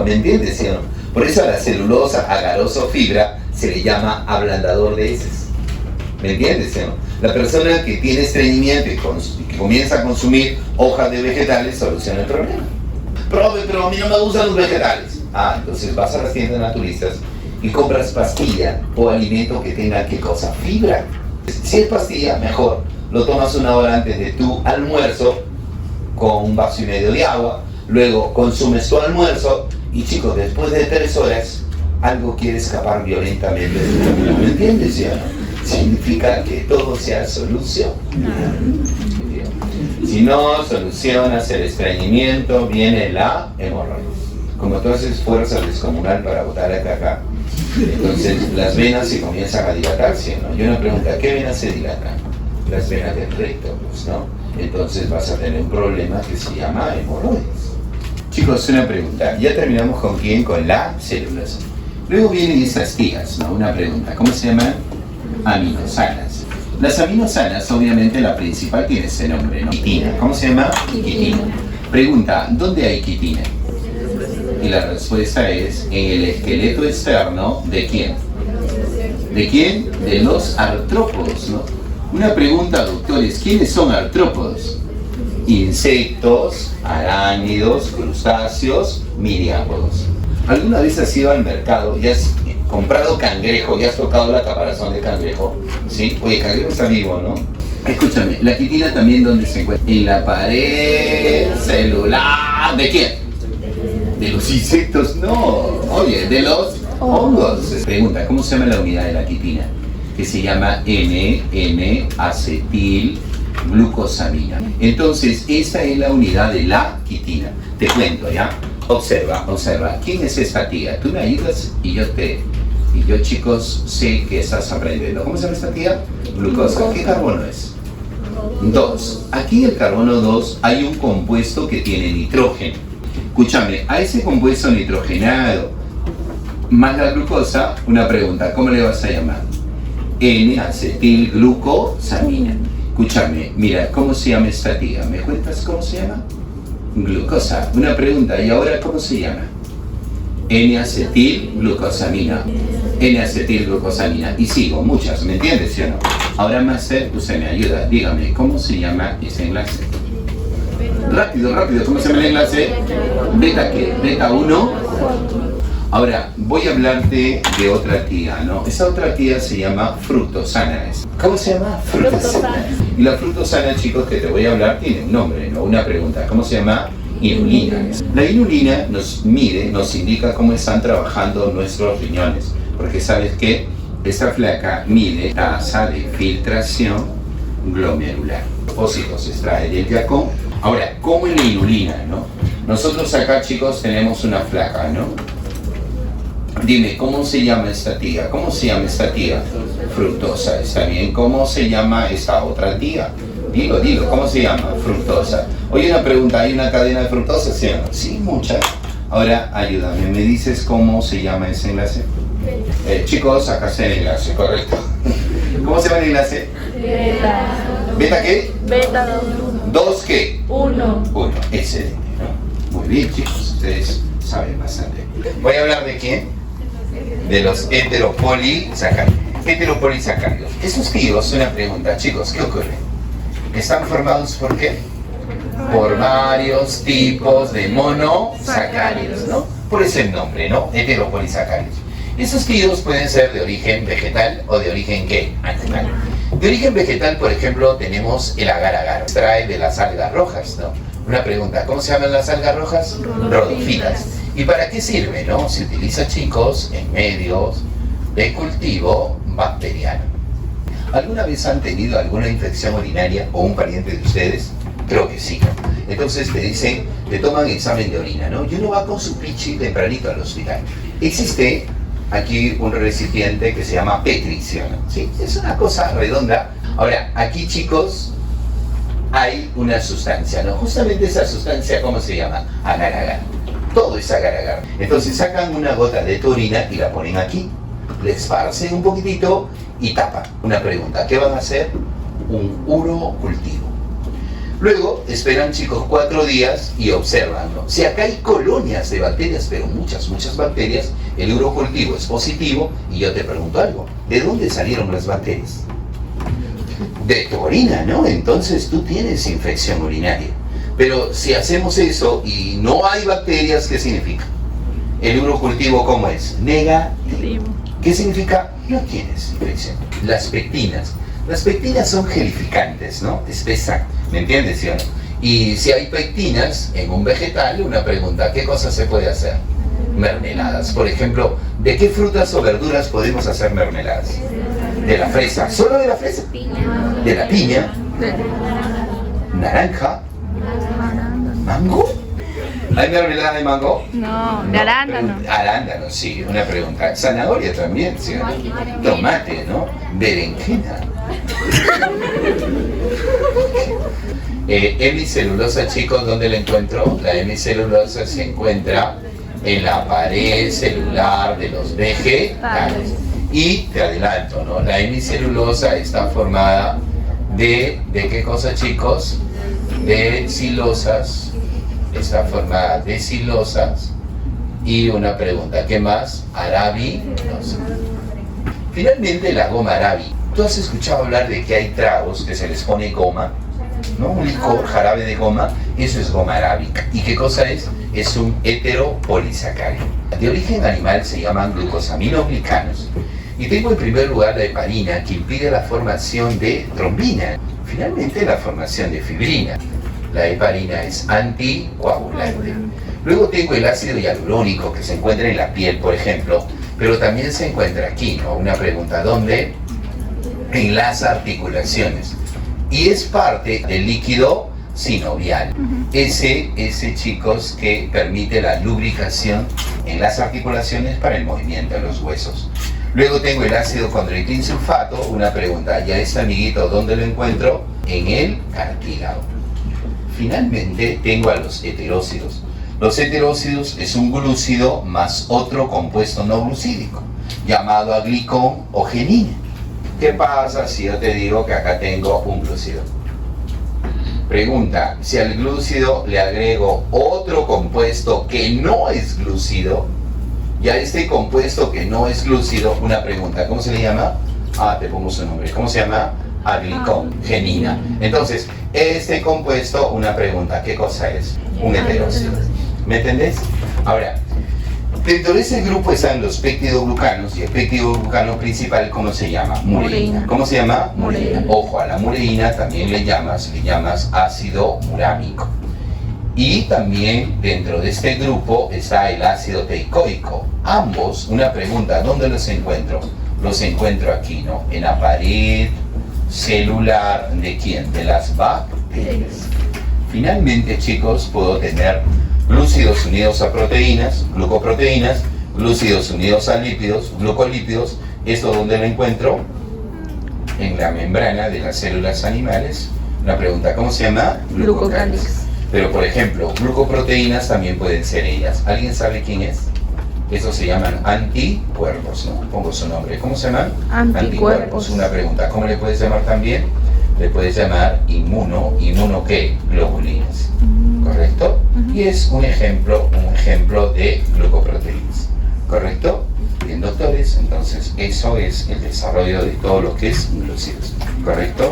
¿me entiendes? ¿Sí o no? Por eso a la celulosa, agaroso, fibra, se le llama ablandador de heces. ¿Me entiendes? ¿Sí o no? La persona que tiene estreñimiento y que comienza a consumir hojas de vegetales soluciona el problema. Profe, pero a mí no me gustan los vegetales. Entonces vas a las tiendas naturistas y compras pastilla o alimento que tenga, ¿qué cosa? Fibra. Si es pastilla, mejor. Lo tomas 1 hora antes de tu almuerzo con 1,5 vasos de agua. Luego consumes tu almuerzo y, chicos, después de 3 horas, algo quiere escapar violentamente de tu camino. ¿Me entiendes, ya? Significa que todo sea solución. Si no solucionas el estreñimiento, viene la hemorroides. Como tú haces fuerza descomunal para botar la caca, Entonces las venas se comienzan a dilatarse, ¿no? Y una pregunta, ¿qué venas se dilatan? Las venas del recto, pues, ¿no? Entonces vas a tener un problema que se llama hemorroides. Chicos, una pregunta, ya terminamos con quién, con las células. Luego vienen estas tías, ¿no? Una pregunta, ¿cómo se llaman? Aminosanas. Las aminosanas, obviamente la principal tiene ese nombre, ¿no? Quitina. ¿Cómo se llama? Quitina. Pregunta, ¿dónde hay quitina? Y la respuesta es en el esqueleto externo, ¿de quién? ¿De quién? De los artrópodos, ¿no? Una pregunta, doctores, ¿quiénes son artrópodos? Insectos, arácnidos, crustáceos, miriápodos. ¿Alguna vez has ido al mercado y has comprado cangrejo y has tocado la caparazón de cangrejo? ¿Sí? Oye, cangrejo está vivo, ¿no? Escúchame, la quitina también, ¿dónde se encuentra? En la pared celular. ¿De quién? De los insectos, no. Oye, de los hongos. Pregunta, ¿cómo se llama la unidad de la quitina? Que se llama N-N-acetilglucosamina. Entonces, esta es la unidad de la quitina. Te cuento, ¿ya? Observa, observa. ¿Quién es esta tía? Tú me ayudas y yo, chicos, sé que estás aprendiendo. ¿Cómo se llama esta tía? Glucosa. ¿Qué carbono es? 2. Aquí en el carbono 2 hay un compuesto que tiene nitrógeno. Escúchame, a ese compuesto nitrogenado más la glucosa, una pregunta, ¿cómo le vas a llamar? N-acetilglucosamina. Escúchame, mira, ¿cómo se llama esta tía? ¿Me cuentas cómo se llama? Glucosa. Una pregunta, ¿y ahora cómo se llama? N-acetilglucosamina. N-acetilglucosamina. Y sigo, muchas, ¿me entiendes, sí o no? Ahora, Máster, usted me ayuda. Dígame, ¿cómo se llama ese enlace? Rápido, rápido, ¿cómo se llama el enlace? ¿Beta qué? ¿Beta 1? Ahora, voy a hablarte de otra tía, ¿no? Esa otra tía se llama fructosana. ¿Cómo se llama? Fructosana. Y la fructosana, chicos, que te voy a hablar, tiene un nombre, ¿no? Una pregunta, ¿cómo se llama? Inulina. La inulina nos mide, nos indica cómo están trabajando nuestros riñones. Porque, ¿sabes qué? Esta flaca mide tasa de filtración glomerular. Depósito se extrae del yacón. Ahora, ¿cómo es la inulina, no? Nosotros acá, chicos, tenemos una flaca, ¿no? Dime, ¿cómo se llama esta tía? ¿Cómo se llama esta tía? Fructosa, ¿está bien? ¿Cómo se llama esta otra tía? Dilo, ¿cómo se llama? Fructosa. Oye, una pregunta, ¿hay una cadena de fructosa, sí o no? Sí, muchas. Ahora, ayúdame, ¿me dices cómo se llama ese enlace? Chicos, acá está el enlace, correcto. ¿Cómo se llama el enlace? Beta. ¿Beta qué? Beta 2 qué? 1. 1, excelente, ¿no? Muy bien, chicos, ustedes saben bastante. Voy a hablar de quién? De los heteropolisacáridos. Heteropolisacáridos. Esos tíos, una pregunta, chicos, ¿qué ocurre? ¿Están formados por qué? Por varios tipos de monosacáridos, ¿no? Por ese nombre, ¿no? Heteropolisacáridos. Esos tíos pueden ser de origen vegetal o de origen, ¿qué? Animal. De origen vegetal, por ejemplo, tenemos el agar-agar. Extrae de las algas rojas, ¿no? Una pregunta, ¿cómo se llaman las algas rojas? Rodófitas. ¿Y para qué sirve, no? Se utiliza, chicos, en medios de cultivo bacteriano. ¿Alguna vez han tenido alguna infección urinaria o un pariente de ustedes? Creo que sí, ¿no? Entonces te dicen, te toman examen de orina, ¿no? Y uno va con su pichi tempranito al hospital. Existe aquí un recipiente que se llama Petri, ¿sí o no? Sí, es una cosa redonda. Ahora, aquí, chicos, hay una sustancia, ¿no? Justamente esa sustancia, ¿cómo se llama? Agar-agar. Todo es agar-agar. Entonces sacan una gota de tu orina y la ponen aquí, le esparcen un poquitito y tapan. Una pregunta, ¿qué van a hacer? Un urocultivo. Luego esperan, chicos, 4 días y observan, ¿no? Si acá hay colonias de bacterias, pero muchas bacterias, el urocultivo es positivo. Y yo te pregunto algo, ¿de dónde salieron las bacterias? De tu orina, ¿no? Entonces tú tienes infección urinaria. Pero si hacemos eso y no hay bacterias, ¿qué significa? El urocultivo, ¿cómo es? Negativo. ¿Qué significa? No tienes infección. Las pectinas. Las pectinas son gelificantes, ¿no? Espesan, ¿me entiendes, sí o no? Y si hay pectinas en un vegetal, una pregunta, ¿qué cosas se puede hacer? Mermeladas. Por ejemplo, ¿de qué frutas o verduras podemos hacer mermeladas? De la fresa. ¿Solo de la fresa? De la piña. Naranja. Mango. ¿Hay mermelada de mango? No, de arándano. Arándano, sí, una pregunta. Zanahoria también, ¿sí? Tomate, ¿no? Berenjena. Hemicelulosa, chicos, ¿dónde la encuentro? La hemicelulosa se encuentra en la pared celular de los vegetales. Y te adelanto, ¿no? La hemicelulosa está formada ¿de qué cosa, chicos? De silosas. Está formada de silosas. Y una pregunta, ¿qué más? Arabilosa. Finalmente, la goma arabi. ¿Tú has escuchado hablar de que hay tragos que se les pone goma? ¿No? Un licor, jarabe de goma, eso es goma arábica. ¿Y qué cosa es? Es un heteropolisacárido. De origen animal se llaman glucosaminoglicanos. Y tengo en primer lugar la heparina, que impide la formación de trombina. Finalmente, la formación de fibrina. La heparina es anticoagulante. Luego tengo el ácido hialurónico, que se encuentra en la piel, por ejemplo, pero también se encuentra aquí, ¿no? Una pregunta, ¿dónde? En las articulaciones. Y es parte del líquido sinovial. Ese, chicos, que permite la lubricación en las articulaciones para el movimiento de los huesos. Luego tengo el ácido condroitinsulfato, una pregunta, ¿ya este amiguito dónde lo encuentro? En el cartílago. Finalmente tengo a los heterócidos. Los heterócidos es un glúcido más otro compuesto no glucídico, llamado aglicón o genina. ¿Qué pasa si yo te digo que acá tengo un glúcido? Pregunta, si al glúcido le agrego otro compuesto que no es glúcido, y a este compuesto que no es glúcido, una pregunta, ¿cómo se le llama? Te pongo su nombre. ¿Cómo se llama? Aglicón, genina. Entonces, este compuesto, una pregunta, ¿qué cosa es? Un heterócido. ¿Me entendés? Ahora, dentro de ese grupo están los peptidoglucanos, y el peptidoglucano principal, ¿cómo se llama? Mureína. ¿Cómo se llama? Mureína. Ojo, a la mureína también le llamas ácido murámico. Y también dentro de este grupo está el ácido teicoico. Ambos, una pregunta, ¿dónde los encuentro? Los encuentro aquí, ¿no? En la pared celular, ¿de quién? De las bacterias. Finalmente, chicos, puedo tener glúcidos unidos a proteínas, glucoproteínas, glúcidos unidos a lípidos, glucolípidos. ¿Esto dónde lo encuentro? En la membrana de las células animales. Una pregunta, ¿cómo se llama? Glucocálix. Pero, por ejemplo, glucoproteínas también pueden ser ellas. ¿Alguien sabe quién es? Esos se llaman anticuerpos, ¿no? Pongo su nombre. ¿Cómo se llaman? Anticuerpos. Una pregunta, ¿cómo le puedes llamar también? Le puedes llamar ¿inmuno qué? Globulinas. ¿Correcto? Y es un ejemplo de glucoproteínas. ¿Correcto? Bien, doctores, entonces eso es el desarrollo de todo lo que es glúcidos. ¿Correcto?